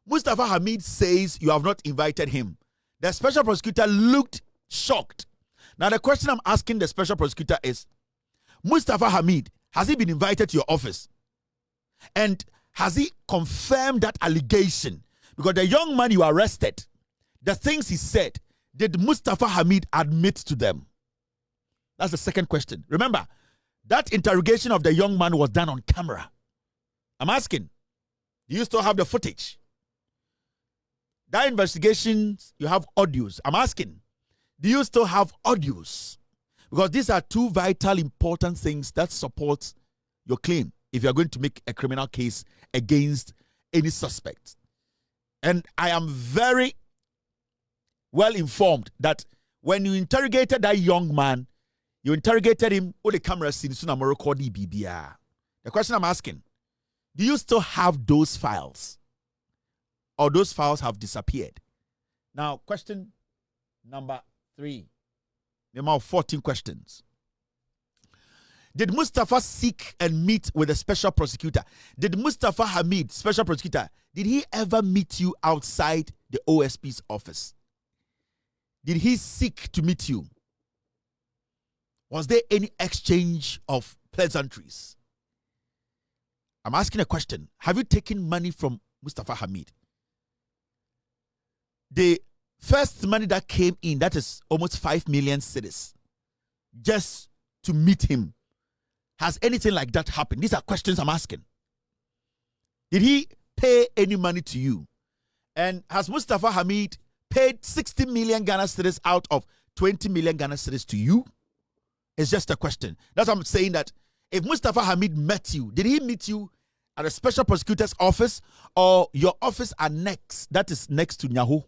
Mustafa Hamid says you have not invited him. The special prosecutor looked shocked. Now the question I'm asking the special prosecutor is, Mustafa Hamid, has he been invited to your office? And has he confirmed that allegation? Because the young man you arrested, the things he said, did Mustafa Hamid admit to them? That's the second question. Remember, that interrogation of the young man was done on camera. I'm asking, do you still have the footage? That investigation, you have audios. I'm asking, do you still have audios? Because these are two vital, important things that support your claim if you're going to make a criminal case against any suspect. And I am very well informed that when you interrogated that young man, you interrogated him with the camera scene. The question I'm asking, do you still have those files? Or those files have disappeared? Now, question number 3. There are 14 questions. Did Mustafa seek and meet with a special prosecutor? Did Mustafa Hamid, special prosecutor, did he ever meet you outside the OSP's office? Did he seek to meet you? Was there any exchange of pleasantries? I'm asking a question. Have you taken money from Mustafa Hamid? The first money that came in, that is almost 5 million cedis, just to meet him. Has anything like that happened? These are questions I'm asking. Did he pay any money to you? And has Mustafa Hamid paid 60 million Ghana cedis out of 20 million Ghana cedis to you? It's just a question. That's what I'm saying, that if Mustafa Hamid met you, did he meet you at a special prosecutor's office or your office annex, that is next to Nyahu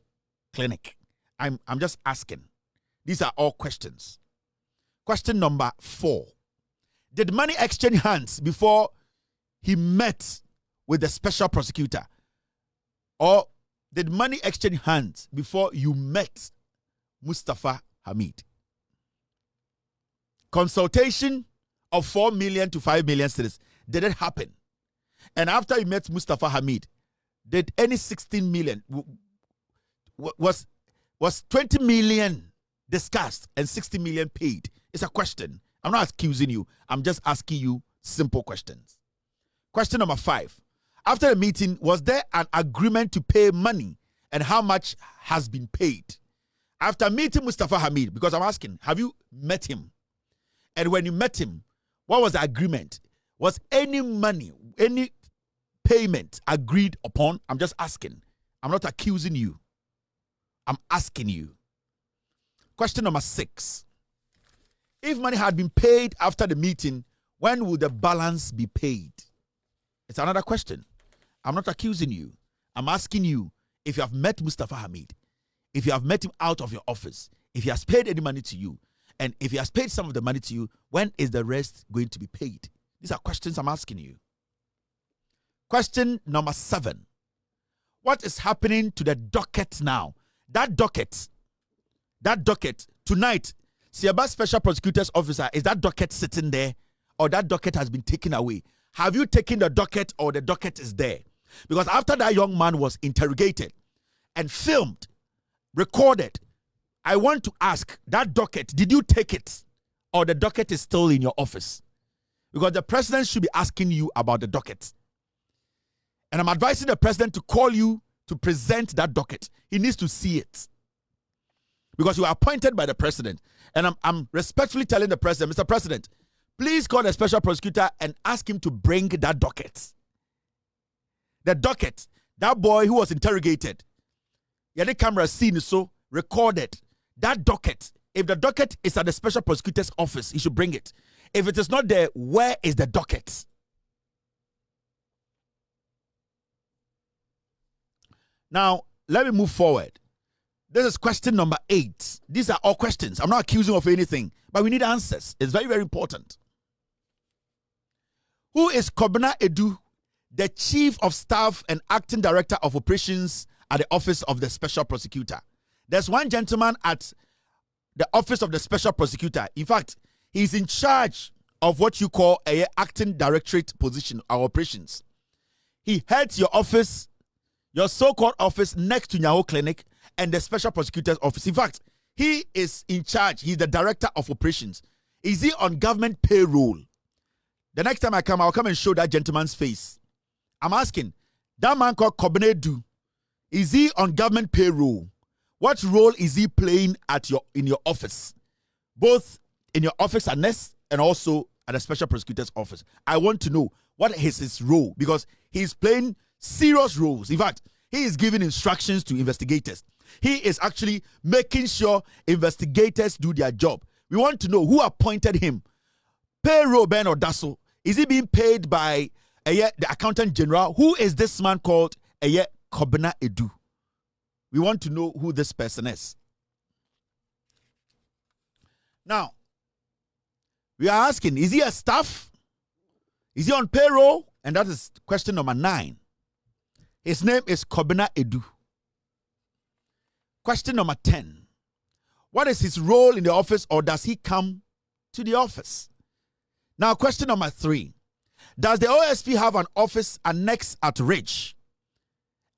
Clinic? I'm just asking. These are all questions. Question number 4. Did money exchange hands before he met with the special prosecutor? Or did money exchange hands before you met Mustafa Hamid? Consultation of 4 million to 5 million cedis, did it happen? And after you met Mustafa Hamid, did any 16 million, was 20 million discussed and 60 million paid? It's a question. I'm not accusing you. I'm just asking you simple questions. Question number 5. After the meeting, was there an agreement to pay money, and how much has been paid? After meeting Mustafa Hamid, because I'm asking, have you met him? And when you met him, what was the agreement? Was any money, any payment agreed upon? I'm just asking. I'm not accusing you. I'm asking you. Question number 6. If money had been paid after the meeting, when will the balance be paid? It's another question. I'm not accusing you. I'm asking you if you have met Mustafa Hamid, if you have met him out of your office, if he has paid any money to you, and if he has paid some of the money to you, when is the rest going to be paid? These are questions I'm asking you. Question number 7. What is happening to the docket now? That docket, tonight, Siaba Special Prosecutor's Officer, is that docket sitting there, or that docket has been taken away? Have you taken the docket, or the docket is there? Because after that young man was interrogated and filmed, recorded, I want to ask, that docket, did you take it, or the docket is still in your office? Because the president should be asking you about the docket. And I'm advising the president to call you to present that docket. He needs to see it. Because you are appointed by the president. And I'm respectfully telling the president, Mr. President, please call the special prosecutor and ask him to bring that docket. The docket, that boy who was interrogated, the camera scene so recorded. That docket, if the docket is at the special prosecutor's office, he should bring it. If it is not there, where is the docket? Now, let me move forward. This is question number 8. These are all questions. I'm not accusing of anything, but we need answers. It's very, very important. Who is Kobna Edu, the Chief of Staff and Acting Director of Operations at the Office of the Special Prosecutor? There's one gentleman at the office of the special prosecutor. In fact, he's in charge of what you call a acting directorate position, our operations. He heads your office, your so-called office next to Nyaho Clinic and the special prosecutor's office. In fact, he is in charge. He's the director of operations. Is he on government payroll? The next time I come, I'll come and show that gentleman's face. I'm asking, that man called Kobenedu, is he on government payroll? What role is he playing in your office? Both in your office at NEST and also at the special prosecutor's office. I want to know what is his role, because he's playing serious roles. In fact, he is giving instructions to investigators. He is actually making sure investigators do their job. We want to know who appointed him. Payroll Ben or Dasso. Is he being paid by the accountant general? Who is this man called Kobena Edu? We want to know who this person is. Now, we are asking, is he a staff? Is he on payroll? And that is question number 9. His name is Kobena Edu. Question number 10. What is his role in the office, or does he come to the office? Now, question number 3. Does the OSP have an office annexed at Ridge?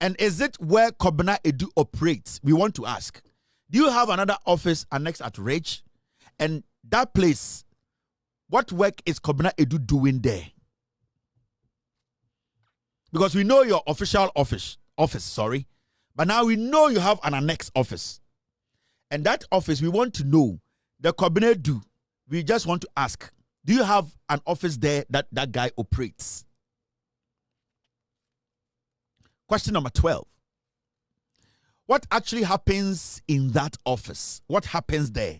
And is it where Kobena Edu operates? We want to ask. Do you have another office annexed at Ridge? And that place, what work is Kobena Edu doing there? Because we know your official office, but now we know you have an annexed office. And that office, we want to know, the Kobena Edu, we just want to ask, do you have an office there that guy operates? Question number 12. What actually happens in that office? What happens there?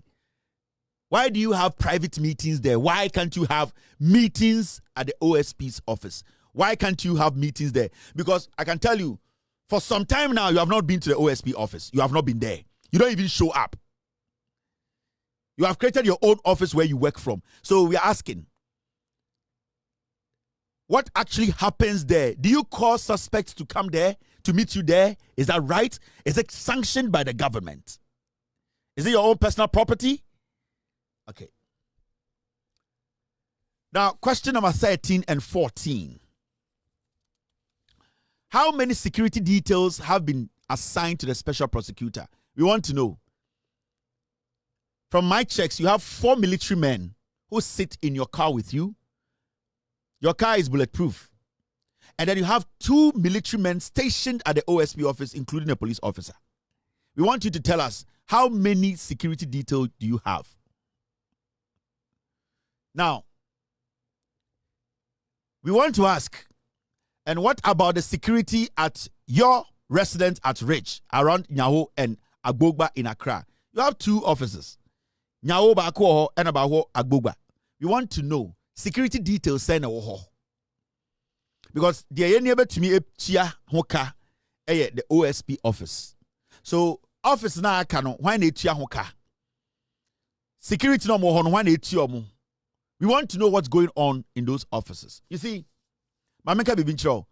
Why do you have private meetings there? Why can't you have meetings at the OSP's office? Why can't you have meetings there? Because I can tell you, for some time now, you have not been to the OSP office. You have not been there. You don't even show up. You have created your own office where you work from. So we are asking, what actually happens there? Do you call suspects to come there, to meet you there? Is that right? Is it sanctioned by the government? Is it your own personal property? Okay. Now, question number 13 and 14. How many security details have been assigned to the special prosecutor? We want to know. From my checks, you have 4 military men who sit in your car with you. Your car is bulletproof. And then you have 2 military men stationed at the OSP office, including a police officer. We want you to tell us, how many security details do you have? Now, we want to ask, and what about the security at your residence at Ridge, around Nyaho and Agbogba in Accra? You have 2 offices. Nyaho Bako and Abaho Agbogba. We want to know security details send because the enable to me chia hoka the OSP office. So office na kano why na chia hoka. Security no more why na chia mo. We want to know what's going on in those offices. You see, Mameka Bibincho,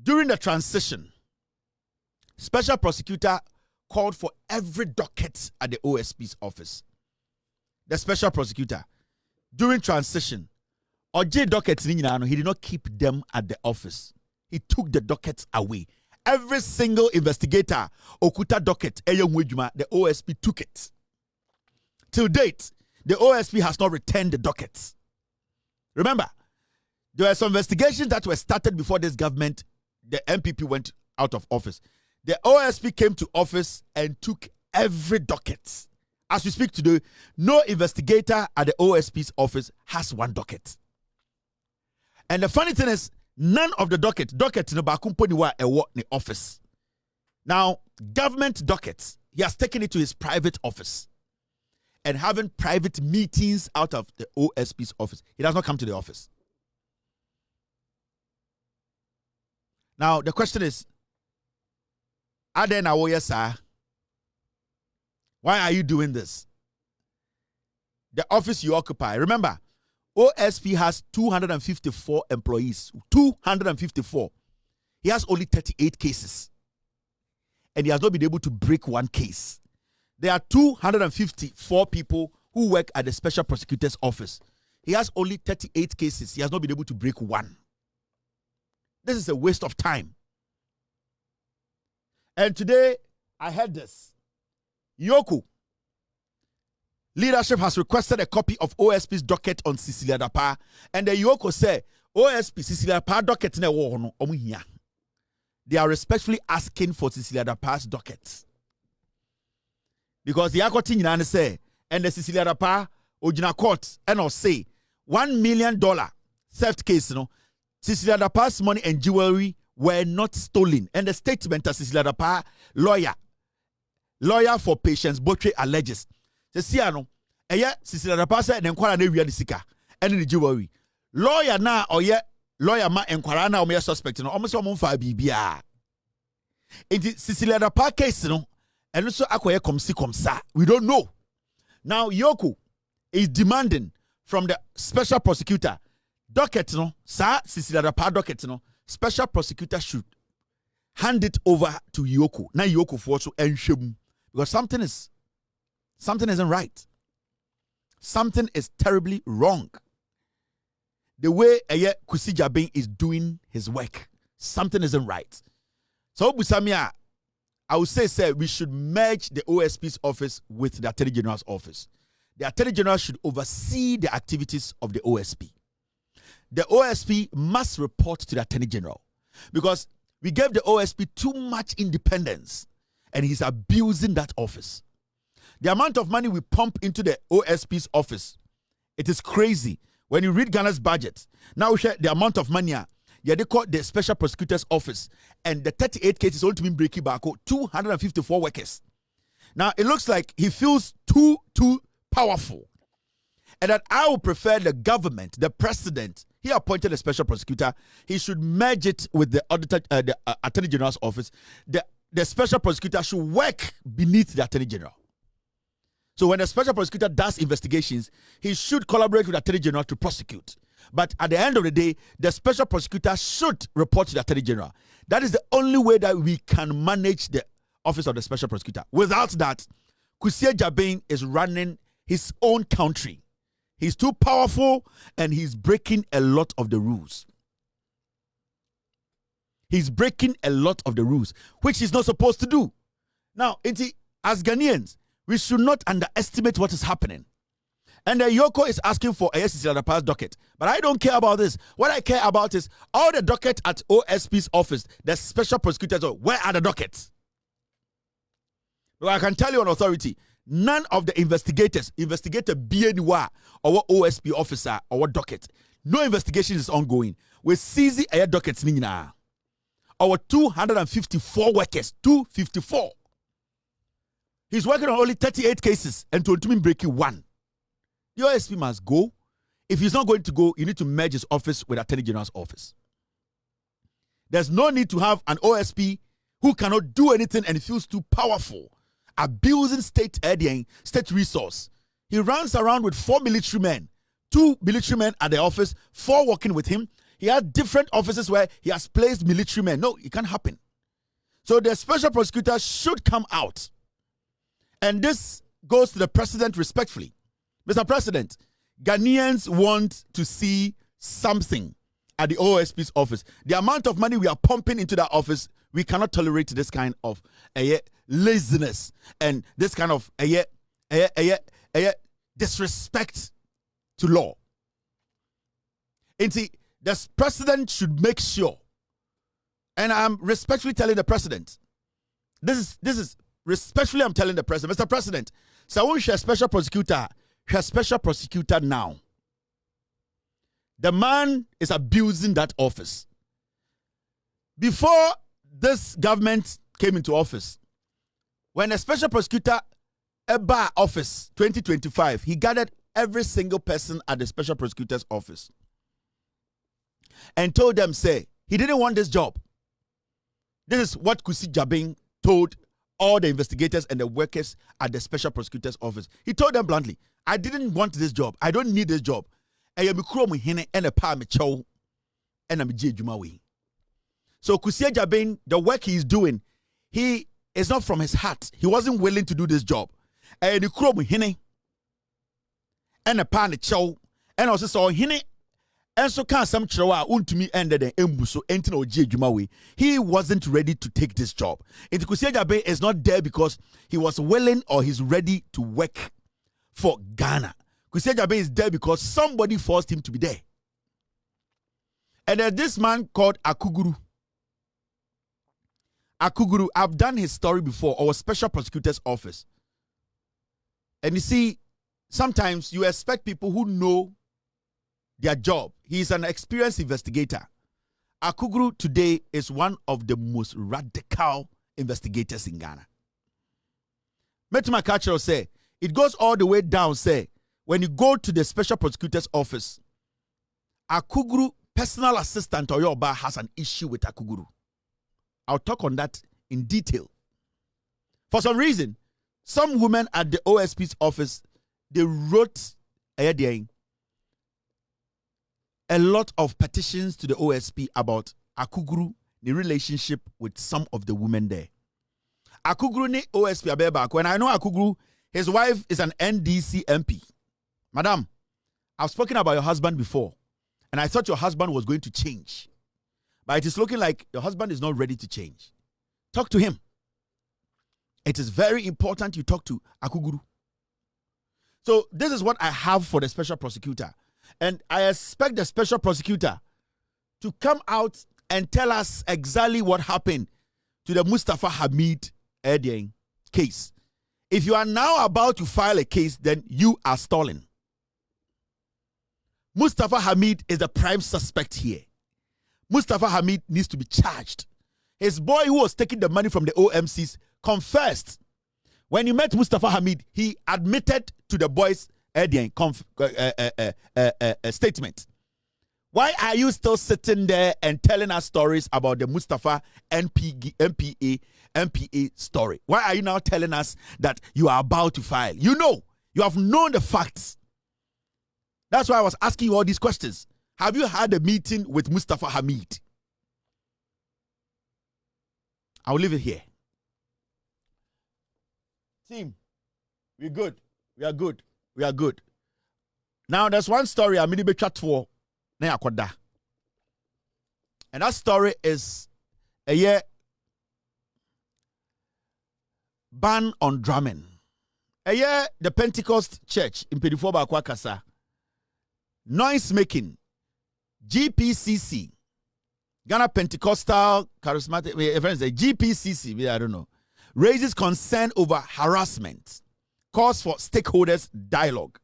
during the transition, special prosecutor called for every docket at the OSP's office. The special prosecutor, during transition, Oje dockets, he did not keep them at the office. He took the dockets away. Every single investigator, Okuta docket, the OSP took it. Till date, the OSP has not returned the dockets. Remember, there were some investigations that were started before this government, the MPP went out of office. The OSP came to office and took every docket. As we speak today, no investigator at the OSP's office has 1 docket. And the funny thing is, none of the docket in the office. Now, government dockets, he has taken it to his private office and having private meetings out of the OSP's office. He does not come to the office. Now, the question is, sir, why are you doing this? The office you occupy. Remember, OSP has 254 employees. 254. He has only 38 cases. and he has not been able to break one case. There are 254 people who work at the special prosecutor's office. He has only 38 cases. He has not been able to break one. This is a waste of time. And today, I heard this. EOCO leadership has requested a copy of OSP's docket on Cecilia Dapa, and the EOCO said, OSP Cecilia Dapa docket ne wo no omu hia. They are respectfully asking for Cecilia Dapa's docket. Because the akoti nyina say, and the Cecilia Dapa ojina court and or say $1 million theft case, Cecilia Dapa's money and jewelry were not stolen. And the statement of Cecilia Dapa lawyer for Patience Botche alleges. Cecilia Cecilia Dapa said enkwara na wi sika and the jewelry. Lawyer na oye lawyer ma enkwara na o suspect no omo se omo fa bibia. Inti Cecilia Dapa case no and so akoye komsa. We don't know. Now EOCO is demanding from the special prosecutor docket no sa Cecilia Dapa docket no special prosecutor should hand it over to EOCO. Now EOCO for so enhwem because something isn't right. Something is terribly wrong. The way Agyabeng is doing his work, something isn't right. So Busamia, I would say we should merge the OSP's office with the Attorney General's office. The Attorney General should oversee the activities of the OSP. The OSP must report to the Attorney General because we gave the OSP too much independence and he's abusing that office. The amount of money we pump into the OSP's office, it is crazy. When you read Ghana's budget, now we share the amount of money. Yeah, they call the special prosecutor's office, and the 38 cases only to be breaking back 254 workers. Now it looks like he feels too powerful, and that I would prefer the government, the president. He appointed a special prosecutor. He should merge it with the auditor, the Attorney General's office. The special prosecutor should work beneath the Attorney General. So when the special prosecutor does investigations, he should collaborate with the Attorney General to prosecute. But at the end of the day, the special prosecutor should report to the Attorney General. That is the only way that we can manage the office of the special prosecutor. Without that, Agyabeng is running his own country. He's too powerful and he's breaking a lot of the rules. He's breaking a lot of the rules, which he's not supposed to do. Now, as Ghanaians, we should not underestimate what is happening. And the EOCO is asking for a Cecilia Dapa's docket. But I don't care about this. What I care about is all the docket at OSP's office, the special prosecutors, where are the dockets? Well, I can tell you on authority, none of the investigator BNY or OSP officer or what docket, no investigation is ongoing. We're seizing a dockets. Our 254 workers, 254. He's working on only 38 cases and to breaking one. The OSP must go. If he's not going to go, you need to merge his office with Attorney General's office. There's no need to have an OSP who cannot do anything and feels too powerful, abusing state resource. He runs around with 4 military men, 2 military men at the office, 4 working with him. He has different offices where he has placed military men. No, it can't happen. So the special prosecutor should come out. And this goes to the president respectfully. Mr. President, Ghanaians want to see something at the OSP's office. The amount of money we are pumping into that office, we cannot tolerate this kind of laziness and this kind of disrespect to law. And see, the president should make sure, and I'm respectfully telling the president, this is respectfully I'm telling the president, Mr. President, so we share special prosecutor now. The man is abusing that office. Before this government came into office, when a special prosecutor Eba office 2025, he gathered every single person at the special prosecutor's office and told them, say, he didn't want this job. This is what Agyabeng told all the investigators and the workers at the special prosecutor's office. He told them bluntly, I didn't want this job. I don't need this job. So Agyabeng, the work he is doing, he it's not from his heart. He wasn't willing to do this job. And the crow hine and a pan chow and also saw hine and so can some chow Wontumi ended the embuso enten oji adwuma. He wasn't ready to take this job. It could say Agyabeng is not there because he was willing or he's ready to work for Ghana. Agyabeng is there because somebody forced him to be there. And there's this man called Akuguru. Akuguru, I've done his story before, our special prosecutor's office. And you see, sometimes you expect people who know their job. He's an experienced investigator. Akuguru today is one of the most radical investigators in Ghana. Metima Kachero say, it goes all the way down, say, when you go to the special prosecutor's office, Akuguru, personal assistant Oyoba, has an issue with Akuguru. I'll talk on that in detail. For some reason, some women at the OSP's office, they wrote a lot of petitions to the OSP about Akuguru, the relationship with some of the women there. Akuguru ni OSP abeba. When I know Akuguru, his wife is an NDC MP. Madam, I've spoken about your husband before, and I thought your husband was going to change. But it is looking like your husband is not ready to change. Talk to him. It is very important you talk to Akuguru. So this is what I have for the special prosecutor. And I expect the special prosecutor to come out and tell us exactly what happened to the Mustafa Hamid Edieng case. If you are now about to file a case, then you are stalling. Mustafa Hamid is the prime suspect here. Mustafa Hamid needs to be charged. His boy who was taking the money from the OMCs confessed. When you met Mustafa Hamid, he admitted to the boy's statement. Why are you still sitting there and telling us stories about the Mustafa MPA story? Why are you now telling us that you are about to file? You know, you have known the facts. That's why I was asking you all these questions. Have you had a meeting with Mustafa Hamid? I'll leave it here. Team, we're good. We are good. We are good. Now, there's one story I'm going to chat for. And that story is a year ban on drumming. A year the Pentecost Church in Pedifoba Kwakasa. Noise making. GPCC, Ghana Pentecostal Charismatic, GPCC, I don't know, raises concern over harassment, calls for stakeholders dialogue.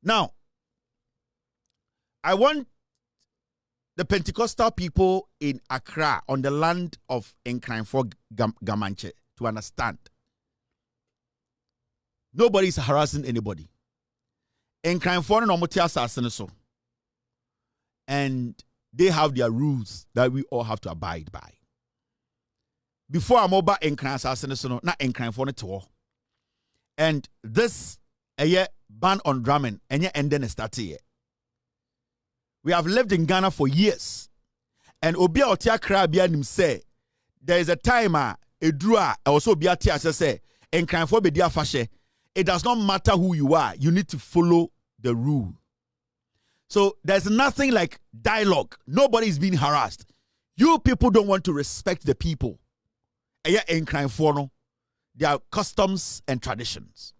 Now, I want the Pentecostal people in Accra on the land of Otumfour Gamanche to understand. Nobody is harassing anybody. Otumfour no motia asasene so. And they have their rules that we all have to abide by. Before I'm over Otumfour, not Otumfour. And this a year ban on drumming and then start here. We have lived in Ghana for years. And Obia Otia Krabia nim say there is a time Oduro also Obia Tia say Otumfour be dia fashe. It does not matter who you are, you need to follow the rule. So there's nothing like dialogue. Nobody is being harassed. You people don't want to respect the people. Their customs and traditions.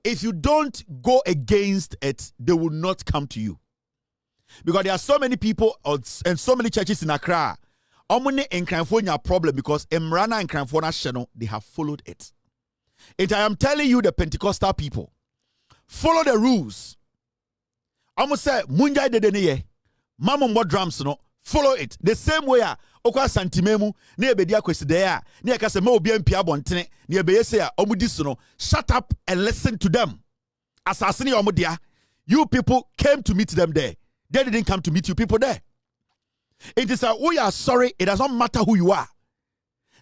If you don't go against it, they will not come to you. Because there are so many people and so many churches in Accra. Omunne problem because Emrana and Kranfona Sheno, they have followed it. And I am telling you, the Pentecostal people, follow the rules. I'm say munjai de deniye mama mo drums no follow it the same way okwa santimemu na ebedia kweside ya na yaka se ma obi ampia bontene na ebeye se a omudi so no shut up and listen to them. Asasini omudia, you people came to meet them there. They didn't come to meet you people there. It is we are sorry, it does not matter who you are.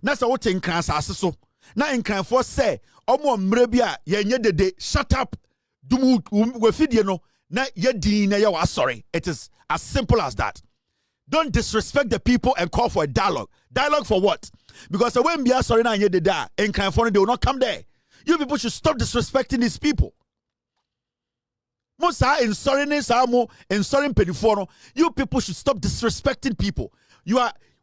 Na sa wote nkran asase so na nkranfo say omo mrebia yenye dede shut up dumu wefidie no. Na yedin na yawa sorry. It is as simple as that. Don't disrespect the people and call for a dialogue. Dialogue for what? Because when we are sorry now, they will not come there. You people should stop disrespecting these people. You people should stop disrespecting people.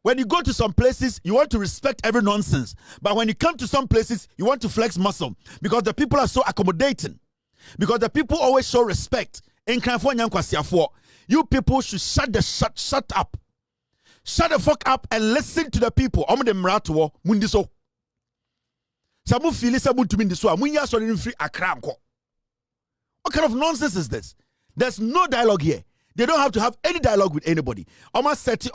When you go to some places, you want to respect every nonsense. But when you come to some places, you want to flex muscle. Because the people are so accommodating. Because the people always show respect. You people should shut up. Shut the fuck up and listen to the people. Mundiso. Samu fili samu tumindiso. Munya so free Accra. What kind of nonsense is this? There's no dialogue here. They don't have to have any dialogue with anybody. Almost set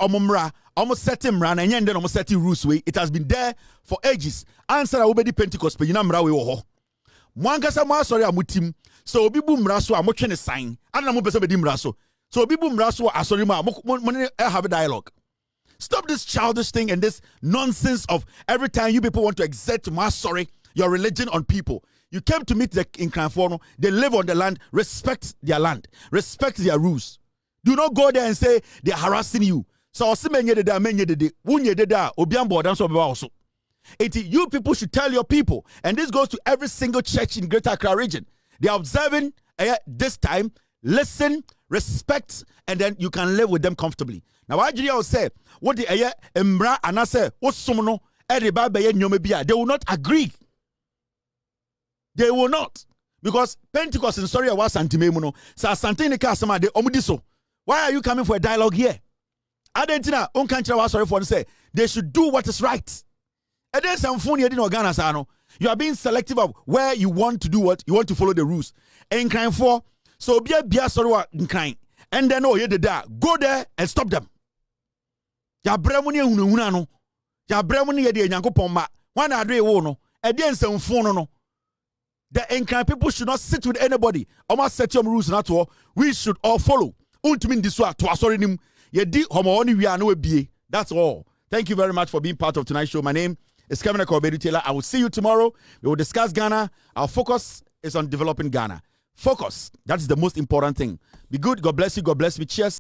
rules way. It has been there for ages. Answer obedi Pentecost pe yina mra we wo ho. Mwankasa mo asori amutim. So obi bu mra so amotwe ne sign. Ana mo pese be di mra so. So obi bu mra so asori ma have a dialogue. Stop this childish thing and this nonsense of every time you people want to exert your religion on people. You came to meet the Nkranfono. They live on the land. Respect their land. Respect their rules. Do not go there and say they are harassing you. So you people should tell your people. And this goes to every single church in Greater Accra region. They are observing this time. Listen, respect, and then you can live with them comfortably. Now, why do you say what the Embra and I say, what someone they will not agree. They will not. Because Pentecost in Soria was Santimemuno, Sa Santini Casama de Omudiso. Why are you coming for a dialogue here? Adentina, Unkantra was sorry for say they should do what is right. And then some phone you didn't Sano. You are being selective of where you want to do what you want to follow the rules. And crime for so be a sorry in crime. And then go there and stop them. Ya bremuni unano. Ya bremuni ye de Yankopoma. One adre wono. And then some phone no. The Nkran people should not sit with anybody. Almost set your rules not all. We should all follow. Wontumi diswa to asori ye di homo oni wi anu ebie. That's all. Thank you very much for being part of tonight's show. My name is Kevin Taylor. I will see you tomorrow. We will discuss Ghana. Our focus is on developing Ghana. Focus. That is the most important thing. Be good. God bless you. God bless me. Cheers.